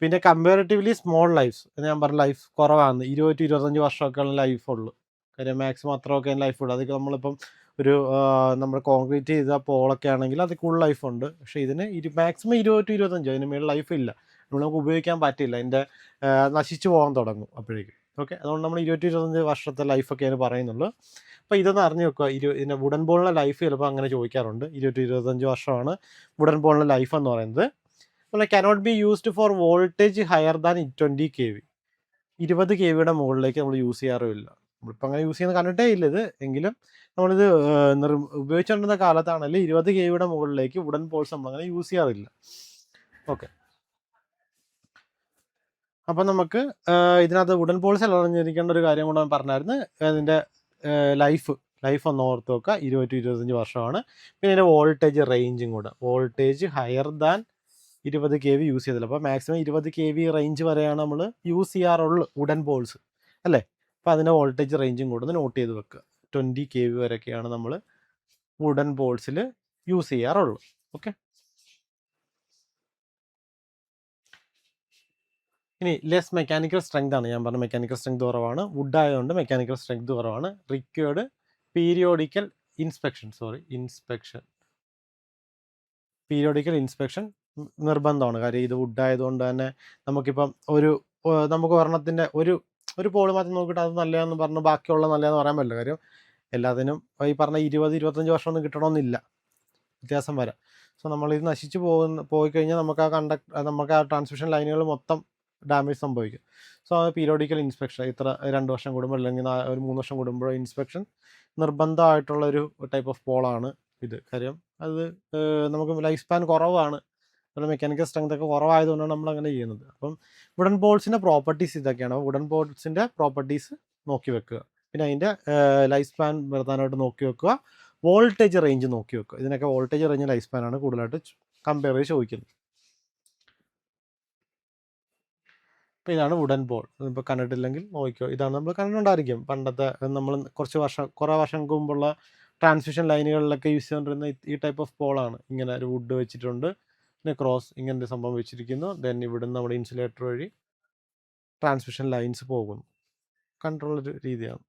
പിന്നെ കമ്പാരിറ്റീവ്ലി സ്മോൾ ലൈഫ്സ്, ഞാൻ പറഞ്ഞ ലൈഫ് കുറവാണ്. 20-25 വർഷമൊക്കെ ലൈഫ് ഉള്ളൂ. കാര്യം മാക്സിമം അത്രയൊക്കെ ലൈഫ് ഉള്ളൂ. അതൊക്കെ നമ്മളിപ്പം ഒരു നമ്മൾ കോൺക്രീറ്റ് ചെയ്ത പോളൊക്കെ ആണെങ്കിൽ അതിൽ കൂടുതൽ ലൈഫുണ്ട്. പക്ഷേ ഇതിന് മാക്സിമം 20-25, അതിന് മേളിൽ ലൈഫ് ഇല്ല. നമുക്ക് ഉപയോഗിക്കാൻ പറ്റില്ല, അതിൻ്റെ നശിച്ചു പോകാൻ തുടങ്ങും അപ്പോഴേക്കും. ഓക്കെ, അതുകൊണ്ട് നമ്മൾ 20-25 വർഷത്തെ ലൈഫൊക്കെ അതിന് പറയുന്നുള്ളൂ. അപ്പോൾ ഇതൊന്ന് അറിഞ്ഞു വെക്കുക. ഇതിൻ്റെ വുഡൻ ബോളിൻ്റെ ലൈഫ് ചിലപ്പോൾ അങ്ങനെ ചോദിക്കാറുണ്ട്. 20-25 വർഷമാണ് വുഡൻ ബോളിൻ്റെ ലൈഫ് എന്ന് പറയുന്നത്. അതുപോലെ cannot be used for voltage higher than 20 kV. 20 kVയുടെ മുകളിലേക്ക് നമ്മൾ യൂസ് ചെയ്യാറുമില്ല. നമ്മളിപ്പോൾ അങ്ങനെ യൂസ് ചെയ്യുന്ന കണ്ടിട്ടേ ഇല്ല ഇത്. എങ്കിലും നമ്മളിത് ഉപയോഗിച്ചുകൊണ്ടിരുന്ന കാലത്താണെങ്കിൽ 20 kVയുടെ മുകളിലേക്ക് വുഡൻ പോൾസ് നമ്മളങ്ങനെ യൂസ് ചെയ്യാറില്ല. ഓക്കെ, അപ്പം നമുക്ക് ഇതിനകത്ത് വുഡൻ പോൾസ് അറിഞ്ഞിരിക്കേണ്ട ഒരു കാര്യം കൂടെ പറഞ്ഞായിരുന്നു. അതിൻ്റെ ലൈഫ് ഒന്ന് ഓർത്ത് വെക്കുക. 20-25 വർഷമാണ്. പിന്നെ ഇതിൻ്റെ വോൾട്ടേജ് റേഞ്ചും കൂടെ, voltage higher than 20 kV use ചെയ്തില്ല. അപ്പോൾ മാക്സിമം 20 kV റേഞ്ച് വരെയാണ് നമ്മൾ യൂസ് ചെയ്യാറുള്ളൂ വുഡൻ പോൾസ് അല്ലേ. അപ്പോൾ അതിൻ്റെ വോൾട്ടേജ് റേഞ്ചും കൂടെ ഒന്ന് നോട്ട് ചെയ്ത് വെക്കുക. 20 kV വരെയൊക്കെയാണ് നമ്മൾ വുഡൻ പോൾസിൽ യൂസ് ചെയ്യാറുള്ളൂ. ഓക്കെ, ഇനി ലെസ് മെക്കാനിക്കൽ സ്ട്രെങ്ത് ആണ്. ഞാൻ പറഞ്ഞ മെക്കാനിക്കൽ സ്ട്രെങ്ത് കുറവാണ്. വുഡ് ആയതുകൊണ്ട് മെക്കാനിക്കൽ സ്ട്രെങ്ത് കുറവാണ്. റിക്വേർഡ് പീരിയോഡിക്കൽ ഇൻസ്പെക്ഷൻ നിർബന്ധമാണ്. കാര്യം ഇത് വുഡ് ആയതുകൊണ്ട് തന്നെ നമുക്കിപ്പം നമുക്ക് ഒരെണ്ണത്തിൻ്റെ ഒരു പോള് മാത്രം നോക്കിയിട്ട് അത് നല്ലതെന്ന് പറഞ്ഞ് ബാക്കിയുള്ള നല്ലതെന്ന് പറയാൻ പറ്റില്ല. കാര്യം എല്ലാത്തിനും ഈ പറഞ്ഞ 20-25 വർഷമൊന്നും കിട്ടണമെന്നില്ല, വ്യത്യാസം വരാം. സോ നമ്മളിത് നശിച്ചു പോയി കഴിഞ്ഞാൽ നമുക്ക് ആ ട്രാൻസ്മിഷൻ ലൈനുകൾ മൊത്തം ഡാമേജ് സംഭവിക്കും. സോ പീരിയോഡിക്കൽ ഇൻസ്പെക്ഷൻ ഇത്ര 2 വർഷം കൂടുമ്പോൾ അല്ലെങ്കിൽ ഒരു 3 വർഷം കൂടുമ്പോൾ ഇൻസ്പെക്ഷൻ നിർബന്ധമായിട്ടുള്ളൊരു ടൈപ്പ് ഓഫ് പോളാണ് ഇത്. കാര്യം അത് നമുക്ക് ലൈഫ് സ്പാൻ കുറവാണ്, അതുപോലെ മെക്കാനിക്കൽ സ്ട്രെങ്ത് ഒക്കെ കുറവായതുകൊണ്ടാണ് നമ്മൾ അങ്ങനെ ചെയ്യുന്നത്. അപ്പം വുഡൻ പോൾസിൻ്റെ പ്രോപ്പർട്ടീസ് ഇതൊക്കെയാണ്. വുഡൻ പോൾസിൻ്റെ പ്രോപ്പർട്ടീസ് നോക്കി വെക്കുക. പിന്നെ അതിൻ്റെ ലൈഫ് സ്പാൻ പ്രധാനമായിട്ട് നോക്കി വെക്കുക. വോൾട്ടേജ് റേഞ്ച് നോക്കി വെക്കുക. ഇതിനൊക്കെ വോൾട്ടേജ് റേഞ്ച് ലൈഫ് സ്പാനാണ് കൂടുതലായിട്ട് കമ്പയർ ചെയ്ത് ചോദിക്കുന്നത്. അപ്പോൾ ഇതാണ് വുഡൻ പോൾ. ഇപ്പോൾ കണ്ടിട്ടില്ലെങ്കിൽ നോക്കിയോ, ഇതാണ് നമ്മൾ കണ്ടിട്ടുണ്ടായിരിക്കും. പണ്ടത്തെ നമ്മൾ കുറേ വർഷം മുമ്പുള്ള ട്രാൻസ്മിഷൻ ലൈനുകളിലൊക്കെ യൂസ് ചെയ്തുകൊണ്ടിരുന്ന ഈ ടൈപ്പ് ഓഫ് പോളാണ്. ഇങ്ങനെ ഒരു വുഡ് വെച്ചിട്ടുണ്ട്, പിന്നെ ക്രോസ് ഇങ്ങനത്തെ സംഭവം വെച്ചിരിക്കുന്നു. ദെൻ ഇവിടുന്ന് നമ്മുടെ ഇൻസുലേറ്റർ വഴി ട്രാൻസ്മിഷൻ ലൈൻസ് പോകുന്നു. കണ്ടിട്ടുള്ളൊരു രീതിയാണ്.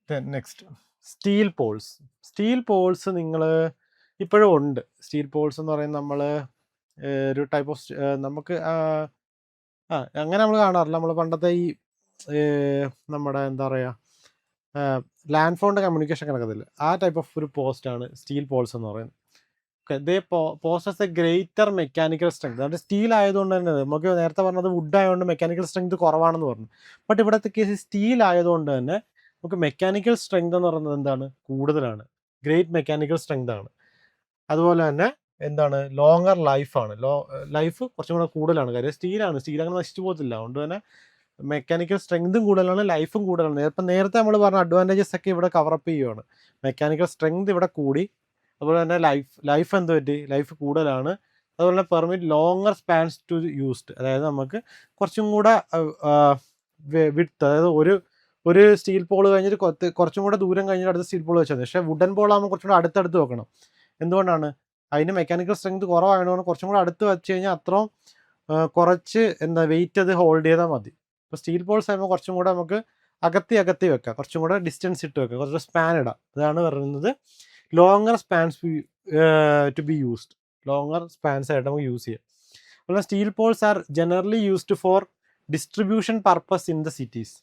ദെൻ നെക്സ്റ്റ് സ്റ്റീൽ പോൾസ് നിങ്ങൾ ഇപ്പോഴും ഉണ്ട്. സ്റ്റീൽ പോൾസ് എന്ന് പറയുന്നത് നമ്മൾ ഒരു ടൈപ്പ് ഓഫ് നമുക്ക് അങ്ങനെ നമ്മൾ കാണാറില്ല. നമ്മൾ പണ്ടത്തെ ഈ നമ്മുടെ എന്താ പറയുക ലാൻഡ് ഫോണിൻ്റെ കമ്മ്യൂണിക്കേഷൻ കിടക്കത്തില്ല, ആ ടൈപ്പ് ഓഫ് ഒരു പോസ്റ്റാണ് സ്റ്റീൽ പോൾസ് എന്ന് പറയുന്നത്. They possess a greater mechanical strength. അതായത് സ്റ്റീൽ ആയതുകൊണ്ട് തന്നെ നമുക്ക് നേരത്തെ പറഞ്ഞത് വുഡ് ആയതുകൊണ്ട് മെക്കാനിക്കൽ സ്ട്രെങ്ത് കുറവാണെന്ന് പറഞ്ഞു. ബട്ട് ഇവിടുത്തെ കേസ് സ്റ്റീൽ ആയതുകൊണ്ട് തന്നെ നമുക്ക് മെക്കാനിക്കൽ സ്ട്രെങ്ത് എന്ന് പറയുന്നത് എന്താണ്, കൂടുതലാണ്. ഗ്രേറ്റ് മെക്കാനിക്കൽ സ്ട്രെങ്ത് ആണ്. അതുപോലെ തന്നെ എന്താണ്, ലോങ്ങർ ലൈഫാണ്. ലൈഫ് കുറച്ചും കൂടെ കൂടുതലാണ്. കാര്യം സ്റ്റീലാണ്, സ്റ്റീൽ അങ്ങനെ നശിച്ചു പോകത്തില്ല. അതുകൊണ്ട് തന്നെ മെക്കാനിക്കൽ സ്ട്രെങ്തും കൂടുതലാണ്, ലൈഫും കൂടുതലാണ്. ഇപ്പം നേരത്തെ നമ്മൾ പറഞ്ഞ അഡ്വാൻറ്റേജസ് ഒക്കെ ഇവിടെ കവറപ്പ് ചെയ്യുവാണ്. മെക്കാനിക്കൽ സ്ട്രെങ്ത് ഇവിടെ കൂടി, അതുപോലെ തന്നെ ലൈഫ് എന്ത് പറ്റി, ലൈഫ് കൂടുതലാണ്. അതുപോലെ തന്നെ permit longer spans to used, അതായത് നമുക്ക് കുറച്ചും കൂടെ വിഡ്ത്ത്, അതായത് ഒരു സ്റ്റീൽ പോൾ കഴിഞ്ഞിട്ട് കുറച്ചും കൂടെ ദൂരം കഴിഞ്ഞിട്ട് അടുത്ത സ്റ്റീൽ പോൾ വെച്ചത്. പക്ഷേ വുഡൻ പോൾ ആകുമ്പോൾ കുറച്ചും കൂടെ അടുത്തടുത്ത് വെക്കണം. എന്തുകൊണ്ടാണ്, അതിന് മെക്കാനിക്കൽ സ്ട്രെങ്ത് കുറവായതുകൊണ്ട് കുറച്ചും കൂടെ അടുത്ത് വെച്ച് കഴിഞ്ഞാൽ അത്രയും കുറച്ച് വെയിറ്റ് അത് ഹോൾഡ് ചെയ്താൽ മതി. ഇപ്പോൾ സ്റ്റീൽ പോൾസ് ആകുമ്പോൾ കുറച്ചും കൂടെ നമുക്ക് അകത്തി വെക്കാം, കുറച്ചും കൂടെ ഡിസ്റ്റൻസ് ഇട്ട് വെക്കാം, കുറച്ച് സ്പാൻ ഇടാം. അതാണ് പറയുന്നത് longer spans to be used. Longer spans ആയിട്ട് നമുക്ക് യൂസ് ചെയ്യാം. അതുപോലെ steel poles are generally used for distribution purpose in the cities.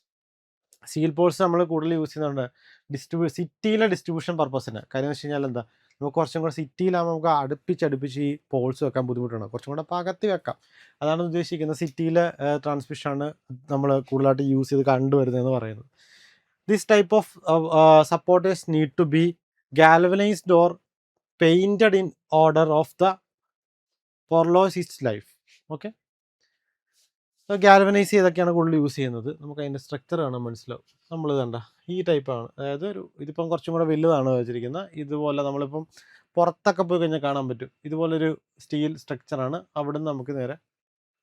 Steel poles നമ്മൾ കൂടുതൽ യൂസ് ചെയ്യുന്നുണ്ട് സിറ്റിയിലെ ഡിസ്ട്രിബ്യൂഷൻ പർപ്പസിന്. കാര്യം എന്ന് വെച്ച് കഴിഞ്ഞാൽ എന്താ, നമുക്ക് കുറച്ചും കൂടെ സിറ്റിയിലാകുമ്പോൾ നമുക്ക് അടുപ്പിച്ച് ഈ പോൾസ് വെക്കാൻ ബുദ്ധിമുട്ടാണ്, കുറച്ചും കൂടെ പകത്തി വെക്കാം. അതാണ് ഉദ്ദേശിക്കുന്നത്. സിറ്റിയിലെ ട്രാൻസ്മിഷനാണ് നമ്മൾ കൂടുതലായിട്ട് യൂസ് ചെയ്ത് കണ്ടുവരുന്നതെന്ന് പറയുന്നത്. This type of supporters need to be galvanised or painted in order of the prolong its life. Okay, galvanise ചെയ്തൊക്കെയാണ് കൂടുതൽ യൂസ് ചെയ്യുന്നത്. നമുക്ക് അതിൻ്റെ സ്ട്രക്ചർ കാണാൻ മനസ്സിലാവും. നമ്മൾ കണ്ട ഈ ടൈപ്പാണ്, അതായത് ഇതിപ്പം കുറച്ചും കൂടെ വലുതാണ് വെച്ചിരിക്കുന്നത്. ഇതുപോലെ നമ്മളിപ്പം പുറത്തൊക്കെ പോയി കഴിഞ്ഞാൽ കാണാൻ പറ്റും. ഇതുപോലൊരു സ്റ്റീൽ സ്ട്രക്ചറാണ്, അവിടുന്ന് നമുക്ക് നേരെ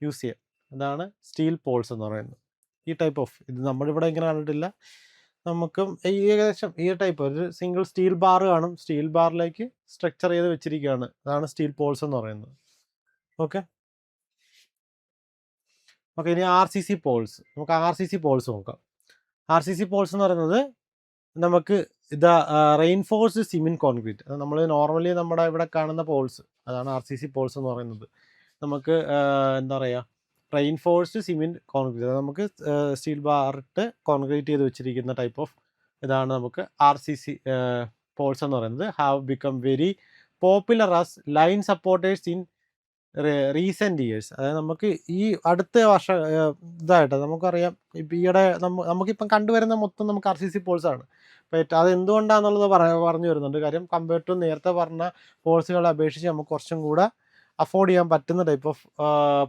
യൂസ് ചെയ്യാം. അതാണ് സ്റ്റീൽ പോൾസ് എന്ന് പറയുന്നത്. ഈ ടൈപ്പ് ഓഫ് ഇത് നമ്മളിവിടെ ഇങ്ങനെ കണ്ടിട്ടില്ല. നമുക്കും ഏകദേശം ഈ ടൈപ്പ് ഒരു സിംഗിൾ സ്റ്റീൽ ബാർ കാണും, സ്റ്റീൽ ബാറിലേക്ക് സ്ട്രക്ചർ ചെയ്ത് വെച്ചിരിക്കുകയാണ്. അതാണ് സ്റ്റീൽ പോൾസ് എന്ന് പറയുന്നത്. ഓക്കെ, ഇനി RCC പോൾസ്. നമുക്ക് RCC പോൾസ് നോക്കാം. RCC പോൾസ് എന്ന് പറയുന്നത് നമുക്ക് ഇതാ റെയിൻഫോഴ്സ്ഡ് സിമെൻറ്റ് കോൺക്രീറ്റ്. അത് നമ്മൾ നോർമലി നമ്മുടെ ഇവിടെ കാണുന്ന പോൾസ്, അതാണ് RCC പോൾസ് എന്ന് പറയുന്നത്. നമുക്ക് എന്താ പറയുക, റെയിൻഫോഴ്സ്ഡ് സിമെൻറ്റ് കോൺക്രീറ്റ്, അത് നമുക്ക് സ്റ്റീൽ ബാറിട്ട് കോൺക്രീറ്റ് ചെയ്ത് വെച്ചിരിക്കുന്ന ടൈപ്പ് ഓഫ് ഇതാണ് നമുക്ക് RCC പോൾസ് എന്ന് പറയുന്നത്. Have become very popular as line supporters in recent years. അതായത് നമുക്ക് ഈ അടുത്ത വർഷം ഇതായിട്ട് നമുക്കറിയാം, ഇപ്പം ഈയിടെ നമുക്കിപ്പം കണ്ടുവരുന്ന മൊത്തം നമുക്ക് RCC പോൾസാണ്. അപ്പോൾ അത് എന്തുകൊണ്ടാണെന്നുള്ളത് പറഞ്ഞു വരുന്നുണ്ട്. കാര്യം കമ്പയർ ടു നേരത്തെ പറഞ്ഞ പോൾസുകളെ അപേക്ഷിച്ച് നമുക്ക് കുറച്ചും കൂടെ അഫോർഡ് ചെയ്യാൻ പറ്റുന്ന ടൈപ്പ് ഓഫ്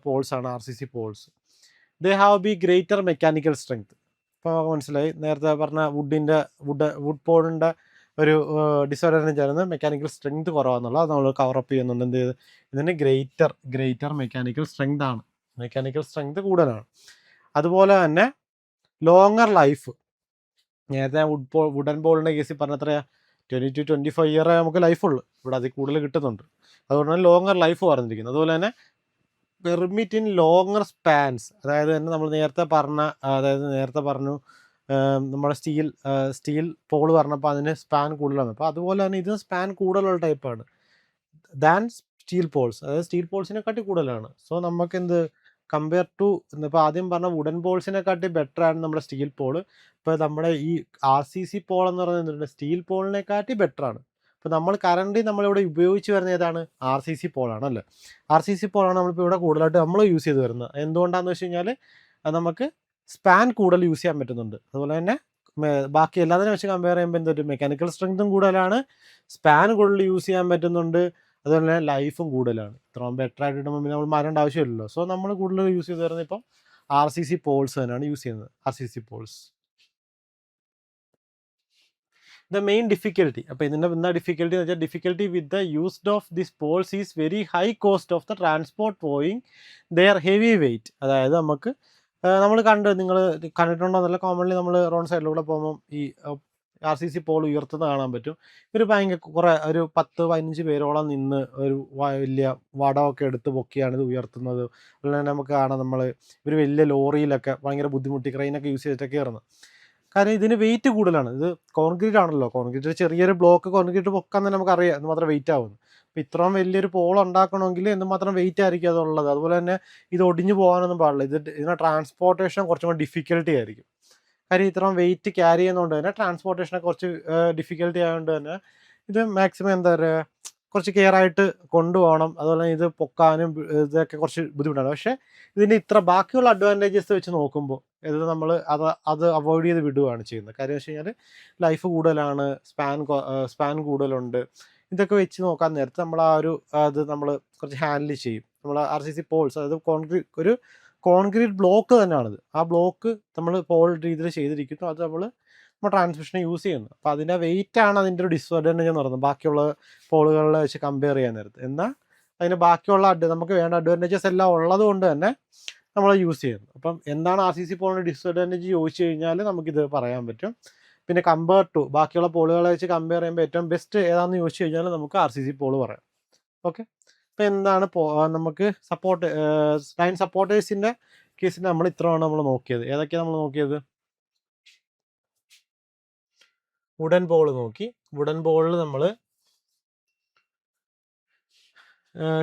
പോൾസാണ് RCC poles. They have be greater mechanical strength. ഇപ്പോൾ മനസ്സിലായി, നേരത്തെ പറഞ്ഞ വുഡ് പോളിൻ്റെ ഒരു ഡിസഡ്വാൻറ്റേജ് ആയിരുന്നു മെക്കാനിക്കൽ സ്ട്രെങ്ത് കുറവാണെന്നുള്ളത്. അത് നമ്മൾ കവറപ്പ് ചെയ്യുന്നുണ്ട്. എന്ത് ചെയ്ത് ഇതിന് ഗ്രേറ്റർ മെക്കാനിക്കൽ സ്ട്രെങ്ത് ആണ്, മെക്കാനിക്കൽ സ്ട്രെങ്ത് കൂടുതലാണ്. അതുപോലെ തന്നെ ലോങ്ങർ ലൈഫ്. നേരത്തെ വുഡൻ ബോളിൻ്റെ കേസിൽ പറഞ്ഞത്ര 20 to 25 ഇയർ നമുക്ക് ലൈഫുള്ളൂ, ഇവിടെ അതിൽ കൂടുതൽ കിട്ടുന്നുണ്ട്. അതുകൊണ്ട് തന്നെ ലോങ്ങർ ലൈഫ് പറഞ്ഞിരിക്കുന്നത്. അതുപോലെ തന്നെ പെർമിറ്റ് ഇൻ ലോങ്ങർ സ്പാൻസ്, അതായത് തന്നെ നമ്മൾ നേരത്തെ പറഞ്ഞു നമ്മുടെ സ്റ്റീൽ പോൾ പറഞ്ഞപ്പോൾ അതിന് സ്പാൻ കൂടുതലാണ്. അപ്പോൾ അതുപോലെ തന്നെ ഇത് സ്പാൻ കൂടുതലുള്ള ടൈപ്പാണ് ദാൻ സ്റ്റീൽ പോൾസ്, അതായത് സ്റ്റീൽ പോൾസിനെക്കാട്ടി കൂടുതലാണ്. സോ നമുക്ക് കമ്പയർ ടു ഇപ്പോൾ ആദ്യം പറഞ്ഞ വുഡൻ പോൾസിനെക്കാട്ടി ബെറ്റർ ആണ് നമ്മുടെ സ്റ്റീൽ പോൾ. ഇപ്പോൾ നമ്മുടെ ഈ RCC പോൾ എന്ന് പറയുന്നത് സ്റ്റീൽ പോളിനെക്കാട്ടി ബെറ്റർ ആണ്. ഇപ്പോൾ നമ്മളിവിടെ ഉപയോഗിച്ച് വരുന്ന ഏതാണ്, RCC പോളാണ് അല്ലേ. RCC പോളാണ് നമ്മളിപ്പോൾ ഇവിടെ കൂടുതലായിട്ട് നമ്മൾ യൂസ് ചെയ്ത് വരുന്നത്. എന്തുകൊണ്ടാണെന്ന് വെച്ച് കഴിഞ്ഞാൽ അത് നമുക്ക് സ്പാൻ കൂടുതൽ യൂസ് ചെയ്യാൻ പറ്റുന്നുണ്ട്. അതുപോലെ തന്നെ ബാക്കി എല്ലാത്തിനും വെച്ച് കമ്പയർ ചെയ്യുമ്പോൾ മെക്കാനിക്കൽ സ്ട്രെങ്തും കൂടുതലാണ്, സ്പാൻ കൂടുതൽ യൂസ് ചെയ്യാൻ പറ്റുന്നുണ്ട്, അതുപോലെ തന്നെ ലൈഫും കൂടുതലാണ്. ഇത്രയും ബെറ്റർ ആയിട്ട് ഇടുമ്പോൾ നമ്മൾ മാറേണ്ട ആവശ്യമില്ലല്ലോ. സോ നമ്മൾ കൂടുതൽ യൂസ് ചെയ്ത് വരുന്നത് ഇപ്പം RCC പോൾസ് തന്നെയാണ് യൂസ് ചെയ്യുന്നത്, RCC poles. The main difficulty, അപ്പോൾ ഇതിൻ്റെ എന്താ ഡിഫിക്കൽട്ടി എന്ന് വെച്ചാൽ, difficulty with the used of this poles is very high cost of the transport പോയിങ് ദെയർ ഹെവി വെയിറ്റ്. അതായത് നമുക്ക് നമ്മൾ നിങ്ങൾ കണ്ടിട്ടുണ്ടോ എന്നല്ല, കോമൺലി നമ്മൾ റോഡ് സൈഡിലൂടെ പോകുമ്പം ഈ RCC പോൾ ഉയർത്തുന്നത് കാണാൻ പറ്റും. ഇവർ ഒരു 10-15 പേരോളം നിന്ന് ഒരു വലിയ വടമൊക്കെ എടുത്ത് പൊക്കിയാണ് ഇത് ഉയർത്തുന്നത്. അതുപോലെ തന്നെ നമുക്ക് കാണാം ഇവർ വലിയ ലോറിയിലൊക്കെ ഭയങ്കര ബുദ്ധിമുട്ടി ക്രെയിനൊക്കെ യൂസ് ചെയ്തിട്ടൊക്കെ കയറുന്നത്. കാരണം ഇതിന് വെയിറ്റ് കൂടുതലാണ്. ഇത് കോൺക്രീറ്റ് ആണല്ലോ, കോൺക്രീറ്റ് ചെറിയൊരു ബ്ലോക്ക് കോൺക്രീറ്റ് പൊക്കാൻ തന്നെ നമുക്കറിയാം എന്തുമാത്രം വെയിറ്റ് ആവുന്നു. അപ്പോൾ ഇത്രയും വലിയൊരു പോൾ ഉണ്ടാക്കണമെങ്കിൽ എന്തുമാത്രം വെയിറ്റ് ആയിരിക്കും അതുള്ളത്. അതുപോലെ തന്നെ ഇത് ഒടിഞ്ഞു പോകാനൊന്നും പാടില്ല. ഇതിൻ്റെ ട്രാൻസ്പോർട്ടേഷൻ കുറച്ചും കൂടി ഡിഫിക്കൽട്ടി ആയിരിക്കും. കാര്യം ഇത്രയും വെയിറ്റ് ക്യാരി ചെയ്യുന്നതുകൊണ്ട് തന്നെ ട്രാൻസ്പോർട്ടേഷനൊക്കെ കുറച്ച് ഡിഫിക്കൽട്ടി ആയതുകൊണ്ട് തന്നെ ഇത് മാക്സിമം എന്താ പറയുക കുറച്ച് കെയർ ആയിട്ട് കൊണ്ടുപോകണം. അതുപോലെ ഇത് പൊക്കാനും ഇതൊക്കെ കുറച്ച് ബുദ്ധിമുട്ടാണ്. പക്ഷേ ഇതിൻ്റെ ഇത്ര ബാക്കിയുള്ള അഡ്വാൻറ്റേജസ് വെച്ച് നോക്കുമ്പോൾ ഇത് നമ്മൾ അത് അവോയ്ഡ് ചെയ്ത് വിടുകയാണ് ചെയ്യുന്നത്. കാര്യം വെച്ച് കഴിഞ്ഞാൽ ലൈഫ് കൂടുതലാണ്, സ്പാൻ കൂടുതലുണ്ട്. ഇതൊക്കെ വെച്ച് നോക്കാൻ നേരത്ത് നമ്മൾ അത് നമ്മൾ കുറച്ച് ഹാൻഡിൽ ചെയ്യും. നമ്മൾ RCC പോൾസ്, അതായത് ഒരു കോൺക്രീറ്റ് ബ്ലോക്ക് തന്നെയാണിത്. ആ ബ്ലോക്ക് നമ്മൾ പോൾ രീതിയിൽ ചെയ്തിരിക്കുന്നു. അത് നമ്മൾ ട്രാൻസ്മിഷനെ യൂസ് ചെയ്യുന്നു. അപ്പോൾ അതിൻ്റെ വെയിറ്റാണ് അതിൻ്റെ ഒരു ഡിസ്അഡ്വാൻറ്റേജ് എന്ന് പറയുന്നത് ബാക്കിയുള്ള പോളുകളിൽ വെച്ച് കമ്പയർ ചെയ്യാൻ നേരത്ത്. എന്നാൽ അതിന് ബാക്കിയുള്ള നമുക്ക് വേണ്ട അഡ്വാൻറ്റേജസ് എല്ലാം ഉള്ളത് കൊണ്ട് തന്നെ നമ്മൾ യൂസ് ചെയ്യുന്നു. അപ്പം എന്താണ് RCC പോളിൻ്റെ ഡിസ്അഡ്വാൻറ്റേജ് ചോദിച്ചു കഴിഞ്ഞാൽ നമുക്കിത് പറയാൻ പറ്റും. പിന്നെ കമ്പയർ ടു ബാക്കിയുള്ള പോളുകളെ വെച്ച് കമ്പയർ ചെയ്യുമ്പോൾ ഏറ്റവും ബെസ്റ്റ് ഏതാണെന്ന് ചോദിച്ചു കഴിഞ്ഞാൽ നമുക്ക് RCC പോൾ പറയാം. ഓക്കെ, അപ്പോൾ എന്താണ് നമുക്ക് ലൈൻ സപ്പോർട്ടേഴ്സിൻ്റെ കേസിൽ നമ്മൾ ഇത്രയാണ് നമ്മൾ നോക്കിയത്. ഏതൊക്കെയാണ് നമ്മൾ നോക്കിയത്? വുഡൻ ബോൾ നോക്കി. വുഡൻ ബോളിൽ നമ്മൾ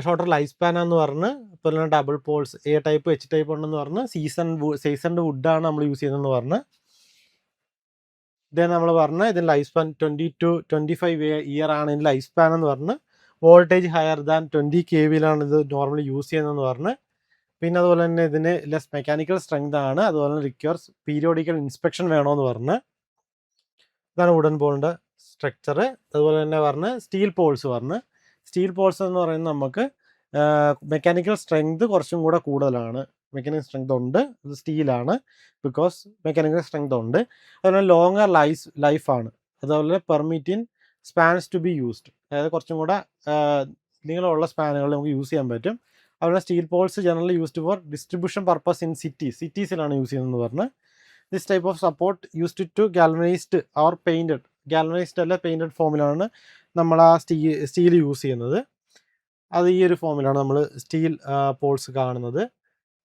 ഷോർട്ടർ ലൈഫ് സ്പാൻ എന്ന് പറഞ്ഞ്, അതുപോലെ തന്നെ double poles A type H type ഉണ്ടെന്ന് പറഞ്ഞ്, സീസൺഡ് വുഡാണ് നമ്മൾ യൂസ് ചെയ്യുന്നതെന്ന് പറഞ്ഞ്, ഇതേ നമ്മൾ പറഞ്ഞ് ഇതിന് ലൈഫ് സ്പാൻ 20 to 25 ഇയർ ആണ് ഇതിൻ്റെ ലൈഫ് സ്പാൻ എന്ന് പറഞ്ഞ്, വോൾട്ടേജ് ഹയർ ദാൻ 20 kV ഇത് നോർമലി യൂസ് ചെയ്യുന്നതെന്ന് പറഞ്ഞ്, പിന്നെ അതുപോലെ തന്നെ ഇതിന് ലെസ് മെക്കാനിക്കൽ സ്ട്രെങ്ത് ആണ്, അതുപോലെ തന്നെ റിക്വയർസ് പീരിയോഡിക്കൽ ഇൻസ്പെക്ഷൻ വേണമെന്ന് പറഞ്ഞ്. ഇതാണ് വുഡൻ ബോളിൻ്റെ സ്ട്രക്ചർ. അതുപോലെ തന്നെ പറഞ്ഞ് സ്റ്റീൽ പോൾസ് പറഞ്ഞ്, സ്റ്റീൽ പോൾസ് എന്ന് പറയുന്നത് നമുക്ക് മെക്കാനിക്കൽ സ്ട്രെങ്ത് കുറച്ചും കൂടെ കൂടുതലാണ്. മെക്കാനിക്കൽ സ്ട്രെങ്ത് ഉണ്ട്, ഇത് സ്റ്റീലാണ്, ബിക്കോസ് മെക്കാനിക്കൽ സ്ട്രെങ്ത് ഉണ്ട്. അതുപോലെ ലോങ്ങർ ലൈഫാണ്. അതുപോലെ പെർമിറ്റിൻ സ്പാൻസ് ടു ബി യൂസ്ഡ്, അതായത് കുറച്ചും കൂടെ നീളമുള്ള സ്പാനുകൾ നമുക്ക് യൂസ് ചെയ്യാൻ പറ്റും. അതുപോലെ steel poles generally used for distribution purpose in സിറ്റീസിലാണ് യൂസ് ചെയ്യുന്നതെന്ന് പറഞ്ഞ്. This type of support used to galvanised or painted, galvanised അല്ല പെയിൻറ്റഡ് ഫോമിലാണ് നമ്മൾ ആ സ്റ്റീൽ യൂസ് ചെയ്യുന്നത്. അത് ഈ ഒരു ഫോമിലാണ് നമ്മൾ സ്റ്റീൽ പോൾസ് കാണുന്നത്.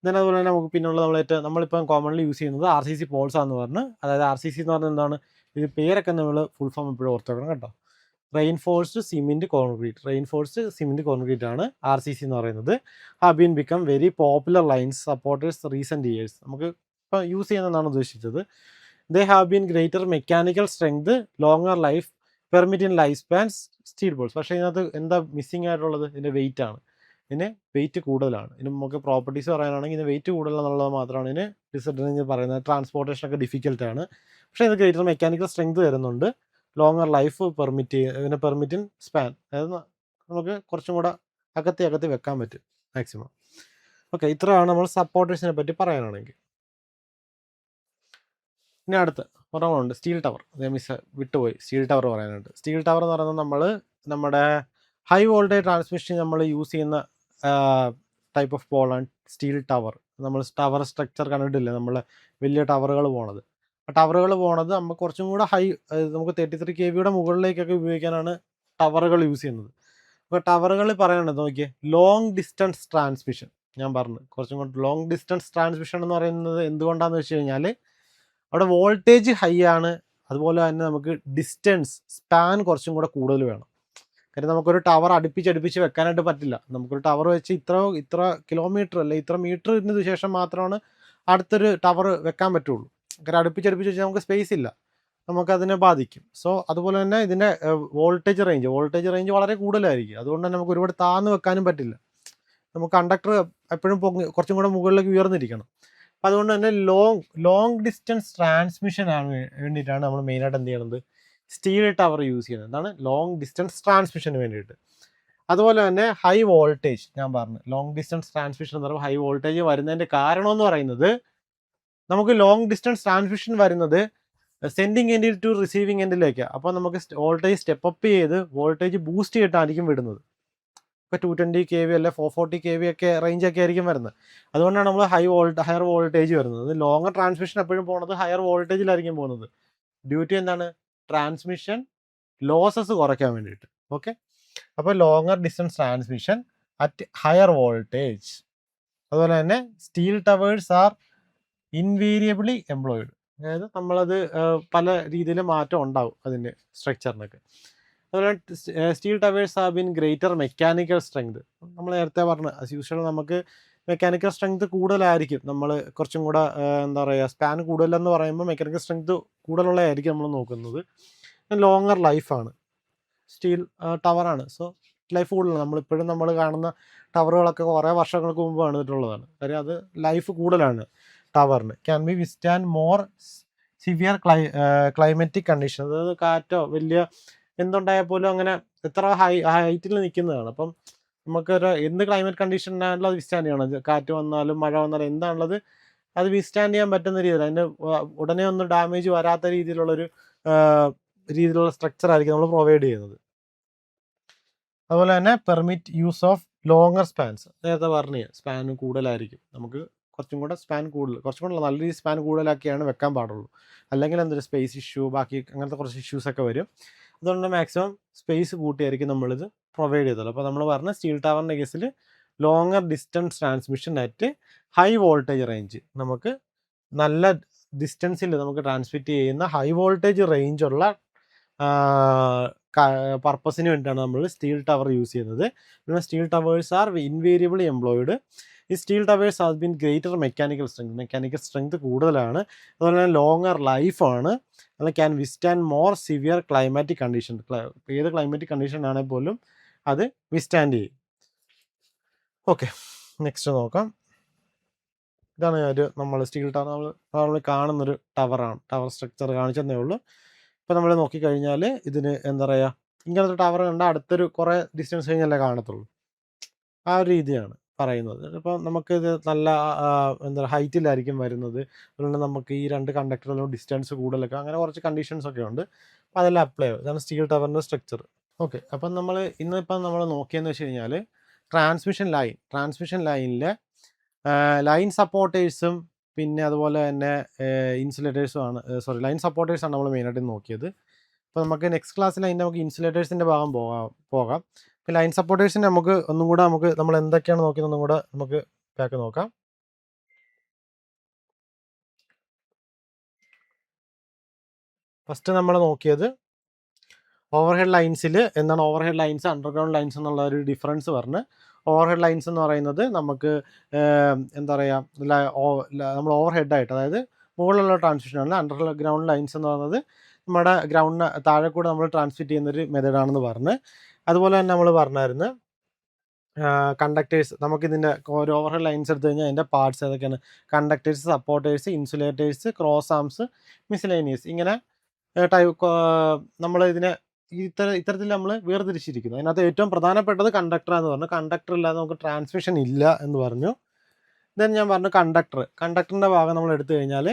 then അതുപോലെ തന്നെ നമുക്ക് പിന്നെയുള്ള നമ്മളിപ്പം കോമൺലി യൂസ് ചെയ്യുന്നത് RCC പോൾസ് ആണെന്ന് പറഞ്ഞ്. അതായത് RCC എന്ന് പറഞ്ഞാൽ എന്താണ്, ഇത് പേരൊക്കെ നമ്മൾ ഫുൾ ഫോം എപ്പോഴും ഓർത്ത് വെക്കണം കേട്ടോ. റെയിൻഫോഴ്സ്ഡ് സിമെൻറ്റ് കോൺക്രീറ്റ് ആണ് RCC എന്ന് പറയുന്നത്. Have been become very popular lines supporters recent years. നമുക്ക് ഇപ്പോൾ യൂസ് ചെയ്യുന്നതാണ് ഉദ്ദേശിച്ചത്. They have been greater mechanical strength, longer life, permit in life spans, steel balls. പക്ഷേ ഇതിനകത്ത് എന്താ മിസ്സിംഗ് ആയിട്ടുള്ളത്? ഇതിൻ്റെ വെയിറ്റ് ആണ്. ഇതിന് വെയിറ്റ് കൂടുതലാണ്. ഇതിന് നമുക്ക് പ്രോപ്പർട്ടീസ് പറയാനാണെങ്കിൽ ഇതിന് വെയിറ്റ് കൂടുതലെന്നുള്ളത് മാത്രമാണ് ഇതിന് ഡിസഡ്വാൻറ്റേജ് പറയുന്നത്. ട്രാൻസ്പോർട്ടേഷനൊക്കെ ഡിഫിക്കൽട്ടാണ്. പക്ഷേ ഇത് ഗ്രേറ്റർ മെക്കാനിക്കൽ സ്ട്രെങ്ത് തരുന്നുണ്ട്, longer life permit in span, അതായത് നമുക്ക് കുറച്ചും കൂടെ അകത്തി വെക്കാൻ പറ്റും മാക്സിമം. ഓക്കെ, ഇത്രയാണ് നമ്മൾ സപ്പോർട്ടേഴ്സിനെ പറ്റി പറയാനാണെങ്കിൽ. ഇനി അടുത്ത് ഒരെണ്ണമുണ്ട് സ്റ്റീൽ ടവർ. വിട്ടുപോയി, സ്റ്റീൽ ടവർ പറയാനുണ്ട്. സ്റ്റീൽ ടവർ എന്ന് പറയുന്നത് നമ്മുടെ ഹൈ വോൾട്ടേജ് ട്രാൻസ്മിഷൻ നമ്മൾ യൂസ് ചെയ്യുന്ന ടൈപ്പ് ഓഫ് പോളാണ് സ്റ്റീൽ ടവർ. നമ്മൾ ടവർ സ്ട്രക്ചർ കണ്ടിട്ടില്ലേ, നമ്മൾ വലിയ ടവറുകൾ പോണത്. ആ ടവറുകൾ പോണത് നമുക്ക് കുറച്ചും കൂടെ നമുക്ക് 33 kV മുകളിലേക്കൊക്കെ ഉപയോഗിക്കാനാണ് ടവറുകൾ യൂസ് ചെയ്യുന്നത്. അപ്പോൾ ടവറുകൾ പറയാനുള്ളത് നോക്കിയേ, ലോങ് ഡിസ്റ്റൻസ് ട്രാൻസ്മിഷൻ. ഞാൻ പറഞ്ഞു കുറച്ചും കൂടെ ലോങ് ഡിസ്റ്റൻസ് ട്രാൻസ്മിഷൻ എന്ന് പറയുന്നത് എന്തുകൊണ്ടാണെന്ന് വെച്ച് കഴിഞ്ഞാൽ അവിടെ വോൾട്ടേജ് ഹൈ ആണ്, അതുപോലെ തന്നെ നമുക്ക് ഡിസ്റ്റൻസ് സ്പാൻ കുറച്ചും കൂടെ കൂടുതൽ വേണം. കാര്യം നമുക്കൊരു ടവർ അടുപ്പിച്ച് വെക്കാനായിട്ട് പറ്റില്ല. നമുക്കൊരു ടവർ വെച്ച് ഇത്ര കിലോമീറ്റർ അല്ലെ ഇത്ര മീറ്ററിന് ശേഷം മാത്രമാണ് അടുത്തൊരു ടവർ വെക്കാൻ പറ്റുള്ളൂ. കാര്യം അടുപ്പിച്ച് വെച്ചാൽ നമുക്ക് സ്പേസ് ഇല്ല, നമുക്കതിനെ ബാധിക്കും. സോ അതുപോലെ തന്നെ ഇതിൻ്റെ വോൾട്ടേജ് റേഞ്ച് വളരെ കൂടുതലായിരിക്കും. അതുകൊണ്ട് തന്നെ നമുക്ക് ഒരുപാട് താഴ്ന്നു വെക്കാനും പറ്റില്ല. നമുക്ക് കണ്ടക്ടർ എപ്പോഴും കുറച്ചും കൂടെ മുകളിലേക്ക് ഉയർന്നിരിക്കണം. അപ്പം അതുകൊണ്ട് തന്നെ ലോങ് ഡിസ്റ്റൻസ് ട്രാൻസ്മിഷനാണ് വേണ്ടിയിട്ടാണ് നമ്മൾ മെയിനായിട്ട് എന്ത് ചെയ്യണത്, സ്റ്റീൽ ടവർ യൂസ് ചെയ്യുന്നത്. എന്താണ്, ലോങ് ഡിസ്റ്റൻസ് ട്രാൻസ്മിഷന് വേണ്ടിയിട്ട്. അതുപോലെ തന്നെ ഹൈ വോൾട്ടേജ്, ഞാൻ പറഞ്ഞു ലോങ് ഡിസ്റ്റൻസ് ട്രാൻസ്മിഷൻ എന്ന് പറയുമ്പോൾ ഹൈ വോൾട്ടേജ് വരുന്നതിൻ്റെ കാരണം എന്ന് പറയുന്നത്, നമുക്ക് ലോങ് ഡിസ്റ്റൻസ് ട്രാൻസ്മിഷൻ വരുന്നത് സെൻഡിങ് എൻഡിൽ ടു റിസീവിങ് എൻഡിലേക്ക്. അപ്പോൾ നമുക്ക് വോൾട്ടേജ് സ്റ്റെപ്പ് അപ്പ് ചെയ്ത് വോൾട്ടേജ് ബൂസ്റ്റ് ചെയ്തിട്ടായിരിക്കും വിടുന്നത്. ഇപ്പോൾ 220 kV അല്ലെ 440 kV ഒക്കെ റേഞ്ചൊക്കെ ആയിരിക്കും വരുന്നത്. അതുകൊണ്ടാണ് നമ്മൾ ഹയർ വോൾട്ടേജ് വരുന്നത്. ലോങ്ങർ ട്രാൻസ്മിഷൻ എപ്പോഴും പോകുന്നത് ഹയർ വോൾട്ടേജിലായിരിക്കും പോകുന്നത്. ഡ്യൂട്ടി എന്താണ്, ട്രാൻസ്മിഷൻ ലോസസ് കുറയ്ക്കാൻ വേണ്ടിയിട്ട്. ഓക്കെ, അപ്പോൾ longer distance transmission at higher voltage. അതുപോലെ തന്നെ steel towers are invariably employed, അതായത് നമ്മളത് പല രീതിയിൽ മാറ്റം ഉണ്ടാവും അതിൻ്റെ സ്ട്രക്ചറിനൊക്കെ. അതുപോലെ steel towers have been greater mechanical strength. നമ്മൾ നേരത്തെ പറഞ്ഞു ആസ് യൂഷ്വൽ നമുക്ക് മെക്കാനിക്കൽ സ്ട്രെങ്ത് കൂടുതലായിരിക്കും. നമ്മൾ കുറച്ചും കൂടെ എന്താ പറയുക, സ്പാൻ കൂടുതലെന്ന് പറയുമ്പോൾ മെക്കാനിക്കൽ സ്ട്രെങ്ത് കൂടുതലുള്ളതായിരിക്കും നമ്മൾ നോക്കുന്നത്. ലോങ്ങർ ലൈഫാണ്. സ്റ്റീൽ ടവറാണ്. സോ ലൈഫ് കൂടുതലാണ്. നമ്മളിപ്പോഴും നമ്മൾ കാണുന്ന ടവറുകളൊക്കെ കുറേ വർഷങ്ങൾക്ക് മുമ്പ് പണിതിട്ടുള്ളതാണ്. കാര്യം അത് ലൈഫ് കൂടുതലാണ് ടവറിന്. Can be withstand more severe climatic condition. അതായത് കാറ്റോ വലിയ എന്തുണ്ടായാൽ പോലും അങ്ങനെ എത്ര ഹൈറ്റിൽ നിൽക്കുന്നതാണ്. അപ്പം നമുക്കൊരു എന്ത് ക്ലൈമറ്റ് കണ്ടീഷനാണല്ലോ അത് വിസ്റ്റാൻഡ് ചെയ്യണം. കാറ്റ് വന്നാലും മഴ വന്നാലും എന്താണുള്ളത് അത് വിസ്റ്റാൻഡ് ചെയ്യാൻ പറ്റുന്ന രീതിയിൽ അതിൻ്റെ ഉടനെ ഒന്നും ഡാമേജ് വരാത്ത രീതിയിലുള്ളൊരു രീതിയിലുള്ള സ്ട്രക്ചർ ആയിരിക്കും നമ്മൾ പ്രൊവൈഡ് ചെയ്യുന്നത്. അതുപോലെ തന്നെ permit use of longer spans. നേരത്തെ പറഞ്ഞു സ്പാൻ കൂടുതലായിരിക്കും. നമുക്ക് കുറച്ചും കൂടെ സ്പാൻ കുറച്ചും കൂടെ നല്ല രീതിയിൽ സ്പാൻ കൂടുതലാക്കിയാണ് വെക്കാൻ പാടുള്ളൂ. അല്ലെങ്കിൽ എന്തൊരു സ്പേസ് ഇഷ്യൂ ബാക്കി അങ്ങനത്തെ കുറച്ച് ഇഷ്യൂസൊക്കെ വരും. അതുകൊണ്ട് മാക്സിമം സ്പേസ് കൂട്ടിയായിരിക്കും നമ്മളിത് പ്രൊവൈഡ് ചെയ്തത്. അപ്പോൾ നമ്മൾ പറഞ്ഞ സ്റ്റീൽ ടവറിൻ്റെ കേസിൽ longer distance transmission at high voltage range. നമുക്ക് നല്ല ഡിസ്റ്റൻസിൽ നമുക്ക് ട്രാൻസ്മിറ്റ് ചെയ്യുന്ന ഹൈ വോൾട്ടേജ് റേഞ്ചുള്ള പർപ്പസിന് വേണ്ടിയിട്ടാണ് നമ്മൾ സ്റ്റീൽ ടവർ യൂസ് ചെയ്യുന്നത്. പിന്നെ steel towers are invariably employed. ഈ steel towers has been greater mechanical strength കൂടുതലാണ്. അതുപോലെ തന്നെ ലോങ്ങർ ലൈഫാണ്. അല്ലെങ്കിൽ can withstand more severe climatic condition. ഏത് ക്ലൈമാറ്റിക് കണ്ടീഷൻ ആണെങ്കിൽ പോലും അത് വിസ്റ്റാൻഡ് ചെയ്യും. ഓക്കെ, നെക്സ്റ്റ് നോക്കാം. ഇതാണ് നമ്മൾ സ്റ്റീൽ ടവർ നമ്മൾ കാണുന്നൊരു ടവറാണ്. ടവർ സ്ട്രക്ചർ കാണിച്ചതേ ഉള്ളൂ. ഇപ്പോൾ നമ്മൾ നോക്കിക്കഴിഞ്ഞാൽ ഇതിന് എന്താ പറയുക, ഇങ്ങനത്തെ ടവർ കണ്ടാൽ അടുത്തൊരു കുറേ ഡിസ്റ്റൻസ് കഴിഞ്ഞല്ലേ കാണത്തുള്ളൂ. ആ ഒരു രീതിയാണ് പറയുന്നത്. ഇപ്പോൾ നമുക്കിത് നല്ല എന്താ ഹൈറ്റിലായിരിക്കും വരുന്നത്. അതുകൊണ്ട് നമുക്ക് ഈ രണ്ട് കണ്ടക്ടറിലും ഡിസ്റ്റൻസ് കൂടുതലൊക്കെ അങ്ങനെ കുറച്ച് കണ്ടീഷൻസൊക്കെ ഉണ്ട്. അപ്പോൾ അതെല്ലാം അപ്ലൈ ആവും. ഇതാണ് സ്റ്റീൽ ടവറിൻ്റെ സ്ട്രക്ചർ. ഓക്കെ, അപ്പം ഇന്നിപ്പം നമ്മൾ നോക്കിയെന്ന് വെച്ച് കഴിഞ്ഞാൽ ട്രാൻസ്മിഷൻ ലൈനിലെ ലൈൻ സപ്പോർട്ടേഴ്സും പിന്നെ അതുപോലെ തന്നെ ഇൻസുലേറ്റേഴ്സുമാണ്. ലൈൻ സപ്പോർട്ടേഴ്സാണ് നമ്മൾ മെയിനായിട്ട് നോക്കിയത്. അപ്പോൾ നമുക്ക് നെക്സ്റ്റ് ക്ലാസ്സിൽ അതിൻ്റെ നമുക്ക് ഇൻസുലേറ്റേഴ്സിൻ്റെ ഭാഗം പോകാം. ഇപ്പോൾ ലൈൻ സപ്പോർട്ടേഴ്സിൻ്റെ ഒന്നും കൂടെ നമ്മൾ എന്തൊക്കെയാണ് നോക്കിയതെന്നും കൂടെ നമുക്ക് ബാക്ക് നോക്കാം. ഫസ്റ്റ് നമ്മൾ നോക്കിയത് ഓവർഹെഡ് ലൈൻസിൽ എന്താണ് ഓവർഹെഡ് ലൈൻസ് അണ്ടർഗ്രൗണ്ട് ലൈൻസ് എന്നുള്ള ഒരു ഡിഫറൻസ് പറഞ്ഞ്. ഓവർഹെഡ് ലൈൻസ് എന്ന് പറയുന്നത് നമുക്ക് എന്താ പറയുക നമ്മൾ ഓവർഹെഡായിട്ട്, അതായത് മുകളിലുള്ള ട്രാൻസ്മിഷനാണ്. അണ്ടർഗ്രൗണ്ട് ലൈൻസ് എന്ന് പറയുന്നത് നമ്മുടെ ഗ്രൗണ്ടിന് താഴെ കൂടെ നമ്മൾ ട്രാൻസ്മിറ്റ് ചെയ്യുന്നൊരു മെത്തേഡാണെന്ന് പറഞ്ഞ്. അതുപോലെ തന്നെ നമ്മൾ പറഞ്ഞായിരുന്നു കണ്ടക്ടേഴ്സ്. നമുക്കിതിൻ്റെ ഒരു ഓവർഹെഡ് ലൈൻസ് എടുത്തു കഴിഞ്ഞാൽ അതിൻ്റെ പാർട്സ് ഏതൊക്കെയാണ്? Conductors, supporters, insulators, cross arms, miscellaneous. ഇങ്ങനെ നമ്മൾ ഇതിനെ ഇത്തരത്തിൽ നമ്മൾ വേർതിരിച്ചിരിക്കുന്നു. അതിനകത്ത് ഏറ്റവും പ്രധാനപ്പെട്ടത് കണ്ടക്ടർ എന്ന് പറഞ്ഞു. കണ്ടക്ടർ ഇല്ലാതെ നമുക്ക് ട്രാൻസ്മിഷൻ ഇല്ല എന്ന് പറഞ്ഞു. ദെൻ ഞാൻ പറഞ്ഞു കണ്ടക്ടറിൻ്റെ ഭാഗം നമ്മൾ എടുത്തു കഴിഞ്ഞാൽ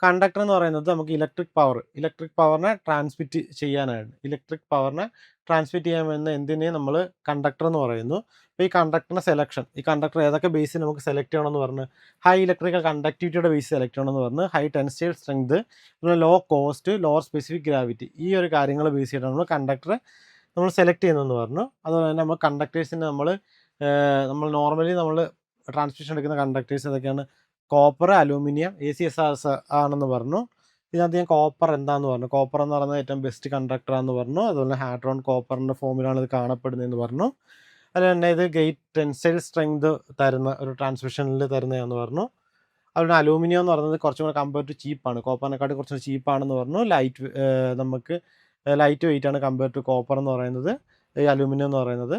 കണ്ടക്ടർ എന്ന് പറയുന്നത് നമുക്ക് ഇലക്ട്രിക് പവറിനെ ട്രാൻസ്മിറ്റ് ചെയ്യാൻ വേണ്ട എന്തിനെ നമ്മൾ കണ്ടക്ടർ എന്ന് പറയുന്നു. അപ്പോൾ ഈ കണ്ടക്ടറിൻ്റെ സെലക്ഷൻ, ഈ കണ്ടക്ടർ ഏതൊക്കെ ബേസിൽ നമുക്ക് സെലക്ട് ചെയ്യണമെന്ന് പറഞ്ഞ് ഹൈ ഇലക്ട്രിക്കൽ കണ്ടക്ടിവിറ്റിയുടെ ബേസ് സെലക്ട് ചെയ്യണമെന്ന് പറഞ്ഞ് ഹൈ ടെൻസൈൽ സ്ട്രെങ്ത്, പിന്നെ low cost, lower specific gravity, ഈ ഒരു കാര്യങ്ങൾ ബേസ് ചെയ്തിട്ടാണ് നമ്മൾ കണ്ടക്ടർ നമ്മൾ സെലക്ട് ചെയ്യുന്നതെന്ന് പറഞ്ഞു. അതുപോലെ തന്നെ നമ്മൾ കണ്ടക്ടേഴ്സിന് നമ്മൾ നോർമലി നമ്മൾ ട്രാൻസ്മിഷൻ എടുക്കുന്ന കണ്ടക്ടേഴ്സ് ഏതൊക്കെയാണ്? കോപ്പർ, അലൂമിനിയം, ACSRs ആണെന്ന് പറഞ്ഞു. ഇതിനകത്ത് ഞാൻ കോപ്പർ എന്താണെന്ന് പറഞ്ഞു. കോപ്പർ എന്ന് പറയുന്നത് ഏറ്റവും ബെസ്റ്റ് കണ്ടക്ടറാണെന്ന് പറഞ്ഞു. അതുപോലെ ഹാഡ്രോൺ കോപ്പറിൻ്റെ ഫോമിലാണ് ഇത് കാണപ്പെടുന്നതെന്ന് പറഞ്ഞു. അതുപോലെ തന്നെ ഇത് ഗ്രേറ്റ് ടെൻസൈൽ സ്ട്രെങ്ത് തരുന്ന ഒരു ട്രാൻസ്മിഷനിൽ തരുന്നതാണെന്ന് പറഞ്ഞു. അതുപോലെ അലൂമിനിയം എന്ന് പറയുന്നത് കുറച്ചും കൂടെ കമ്പയർ ടു ചീപ്പാണ്, കോപ്പറിനെക്കാട്ടി കുറച്ച് ചീപ്പാണെന്ന് പറഞ്ഞു. നമുക്ക് ലൈറ്റ് വെയിറ്റ് ആണ് കമ്പയർ ടു കോപ്പർ എന്ന് പറയുന്നത്, ഈ അലൂമിനിയം എന്ന് പറയുന്നത്.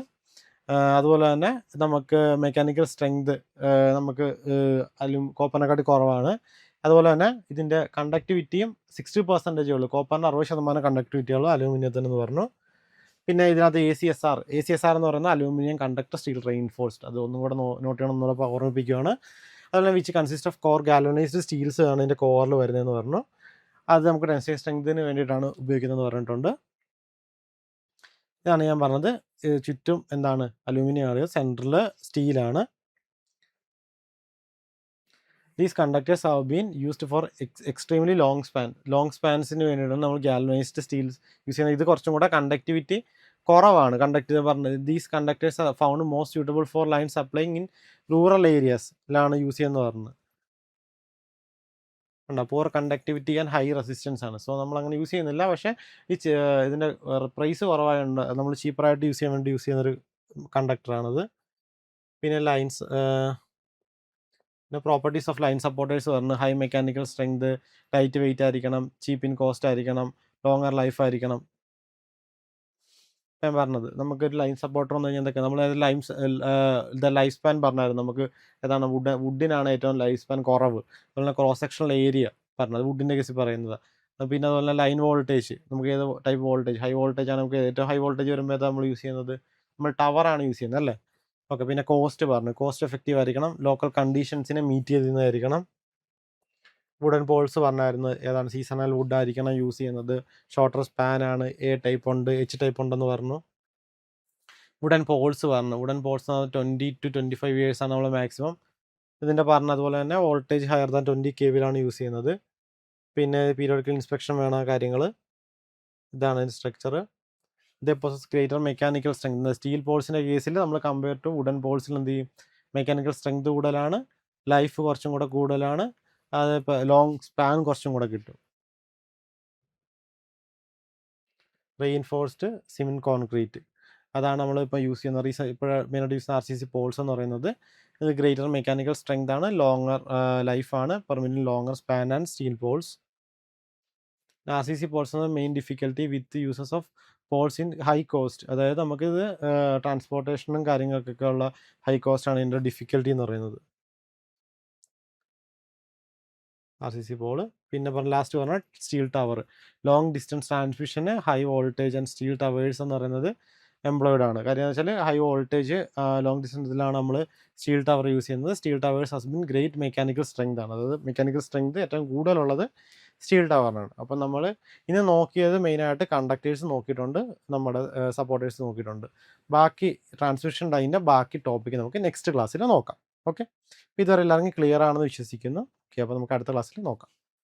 അതുപോലെ തന്നെ നമുക്ക് മെക്കാനിക്കൽ സ്ട്രെങ്ത് നമുക്ക് കോപ്പറിനെക്കാട്ടി കുറവാണ്. അതുപോലെ തന്നെ ഇതിൻ്റെ കണ്ടക്ടിവിറ്റിയും 60% ഉള്ളൂ. കോപ്പറിന് 60% കണ്ടക്ടിവിറ്റി ഉള്ളൂ അലൂമിനിയത്തിന് എന്ന് പറഞ്ഞു. പിന്നെ ഇതിനകത്ത് ACSR എന്ന് പറയുന്നത് അലൂമിനിയം കണ്ടക്ടർ സ്റ്റീൽ റെയിൻഫോഴ്സ്ഡ്. അത് ഒന്നും കൂടെ നോട്ട് ചെയ്യണം എന്നുള്ള ഓർമ്മിപ്പിക്കുകയാണ്. അതുപോലെ which consist of core galvanised steels ആണ് ഇതിൻ്റെ കോറിൽ വരുന്നതെന്ന് പറഞ്ഞു. അത് നമുക്ക് ടെൻസൈൽ സ്ട്രെങ്തിന് വേണ്ടിയിട്ടാണ് ഉപയോഗിക്കുന്നതെന്ന് പറഞ്ഞിട്ടുണ്ട്. ഇതാണ് ഞാൻ പറഞ്ഞത്. ചുറ്റും എന്താണ് അലൂമിനിയം ആണ്, സെൻറ്ററിൽ സ്റ്റീലാണ്. These conductors have been used for extremely long സ്പാൻസിന് വേണ്ടിയിട്ടാണ് നമ്മൾ ഗാൽവനൈസ്ഡ് സ്റ്റീൽസ് യൂസ് ചെയ്യുന്നത്. ഇത് കുറച്ചും കൂടെ കണ്ടക്ടിവിറ്റി കുറവാണ്. പറഞ്ഞത് these conductors are found most suitable for line supplying in rural ഏരിയാസിലാണ് യൂസ് ചെയ്യുന്നത് പറഞ്ഞത്. Poor conductivity and high resistance ആണ്. സോ നമ്മൾ അങ്ങനെ യൂസ് ചെയ്യുന്നില്ല. പക്ഷേ ഇതിൻ്റെ പ്രൈസ് കുറവായുണ്ട്, നമ്മൾ ചീപ്പറായിട്ട് യൂസ് ചെയ്യാൻ വേണ്ടി യൂസ് ചെയ്യുന്നൊരു കണ്ടക്ടറാണത്. പിന്നെ ലൈൻസ് പിന്നെ പ്രോപ്പർട്ടീസ് ഓഫ് ലൈൻ സപ്പോർട്ടേഴ്സ് പറഞ്ഞു. High mechanical strength, light weight ആയിരിക്കണം, ചീപ്പ് ഇൻ കോസ്റ്റ് ആയിരിക്കണം, ലോങ്ങർ ലൈഫ് ആയിരിക്കണം. ഞാൻ പറഞ്ഞത് നമുക്കൊരു ലൈൻ സപ്പോർട്ടർ എന്ന് കഴിഞ്ഞാൽ എന്തൊക്കെയാണ്, നമ്മൾ ലൈഫ് സ്പാൻ പറഞ്ഞായിരുന്നു. നമുക്ക് ഏതാണ് വുഡിനാണ് ഏറ്റവും ലൈഫ് സ്പാൻ കുറവ്. അതുപോലെ ക്രോസ് സെക്ഷണൽ ഏരിയ പറഞ്ഞത് വുഡിൻ്റെ കേസിൽ പറയുന്നത്. പിന്നെ അതുപോലെ ലൈൻ വോൾട്ടേജ്, നമുക്ക് ഏത് ടൈപ്പ് വോൾട്ടേജ്, ഹൈ വോൾട്ടേജ് ആണ്. നമുക്ക് ഏറ്റവും ഹൈ വോൾട്ടേജ് വരുമ്പോൾ നമ്മൾ യൂസ് ചെയ്യുന്നത് നമ്മൾ ടവറാണ് യൂസ് ചെയ്യുന്നത് അല്ലേ. ഓക്കെ. പിന്നെ കോസ്റ്റ് പറഞ്ഞു, കോസ്റ്റ് എഫക്റ്റീവ് ആയിരിക്കണം, ലോക്കൽ കണ്ടീഷൻസിനെ മീറ്റ് ചെയ്യുന്നതായിരിക്കണം. വുഡൻ പോൾസ് പറഞ്ഞായിരുന്നു, ഏതാണ് സീസണൽ വുഡ് ആയിരിക്കണം യൂസ് ചെയ്യുന്നത്. ഷോർട്ടർ സ്പാൻ ആണ്, എ ടൈപ്പ് ഉണ്ട്, എച്ച് ടൈപ്പ് ഉണ്ടെന്ന് പറഞ്ഞു. വുഡൻ പോൾസ് പറഞ്ഞു, വുഡൻ പോൾസ് 20 to 25 years ആണ് നമ്മൾ മാക്സിമം. ഇതിൻ്റെ പറഞ്ഞതുപോലെ തന്നെ voltage higher than 20 kV use ചെയ്യുന്നത്. പിന്നെ പീരിയോഡിക്കൽ ഇൻസ്പെക്ഷൻ വേണ കാര്യങ്ങൾ. ഇതാണ് സ്ട്രക്ചർ. ഇത് possess greater mechanical strength. Steel പോൾസിൻ്റെ കേസിൽ നമ്മൾ കമ്പയർ ടു വുഡൻ പോൾസിൽ എന്ത് ചെയ്യും, മെക്കാനിക്കൽ സ്ട്രെങ്ത് കൂടുതലാണ്, ലൈഫ് കുറച്ചും കൂടെ കൂടുതലാണ്, അത് ഇപ്പോൾ ലോങ് സ്പാൻ കുറച്ചും കൂടെ കിട്ടും. റെയിൻഫോഴ്സ്ഡ് സിമെൻറ്റ് കോൺക്രീറ്റ് അതാണ് നമ്മളിപ്പോൾ യൂസ് ചെയ്യുന്ന ഇപ്പോൾ മെയിനായിട്ട് യൂസ് ചെയ്യുന്ന RCC പോൾസ് എന്ന് പറയുന്നത്. ഇത് ഗ്രേറ്റർ മെക്കാനിക്കൽ സ്ട്രെങ്ത് ആണ്, ലോങ്ങർ ലൈഫാണ്, permitted longer span and steel poles. RCC poles എന്ന main difficulty with uses of poles in high cost. അതായത് നമുക്കിത് ട്രാൻസ്പോർട്ടേഷനും കാര്യങ്ങൾക്കൊക്കെ ഉള്ള ഹൈ കോസ്റ്റ് ആണ് ഇതിൻ്റെ ഡിഫിക്കൽട്ടി എന്ന് പറയുന്നത്. RCC pole. പിന്നെ ലാസ്റ്റ് പറഞ്ഞാൽ സ്റ്റീൽ ടവർ, ലോങ് ഡിസ്റ്റൻസ് ട്രാൻസ്മിഷന് high voltage and steel towers എന്ന് പറയുന്നത് എംപ്ലോയിഡ് ആണ്. കാര്യം എന്ന് വെച്ചാൽ ഹൈ വോൾട്ടേജ് ലോങ് ഡിസ്റ്റൻസിലാണ് നമ്മൾ സ്റ്റീൽ ടവർ യൂസ് ചെയ്യുന്നത്. Steel towers has been great mechanical strength ആണ്. അതായത് മെക്കാനിക്കൽ സ്ട്രെങ്ത് ഏറ്റവും കൂടുതലുള്ളത് സ്റ്റീൽ ടവറിനാണ്. അപ്പം നമ്മൾ ഇന്ന് നോക്കിയത് മെയിനായിട്ട് കണ്ടക്ടേഴ്സ് നോക്കിയിട്ടുണ്ട്, നമ്മുടെ സപ്പോർട്ടേഴ്സ് നോക്കിയിട്ടുണ്ട്. ബാക്കി ട്രാൻസ്മിഷൻ ലൈനിൻ്റെ ബാക്കി ടോപ്പിക്ക് നമുക്ക് നെക്സ്റ്റ് ക്ലാസ്സിൽ നോക്കാം. ഓക്കെ. ഇതുവരെ എല്ലാവർക്കും ക്ലിയർ ആണെന്ന് വിശ്വസിക്കുന്നു. ഓക്കെ. അപ്പോൾ നമുക്ക് അടുത്ത ക്ലാസ്സിൽ നോക്കാം.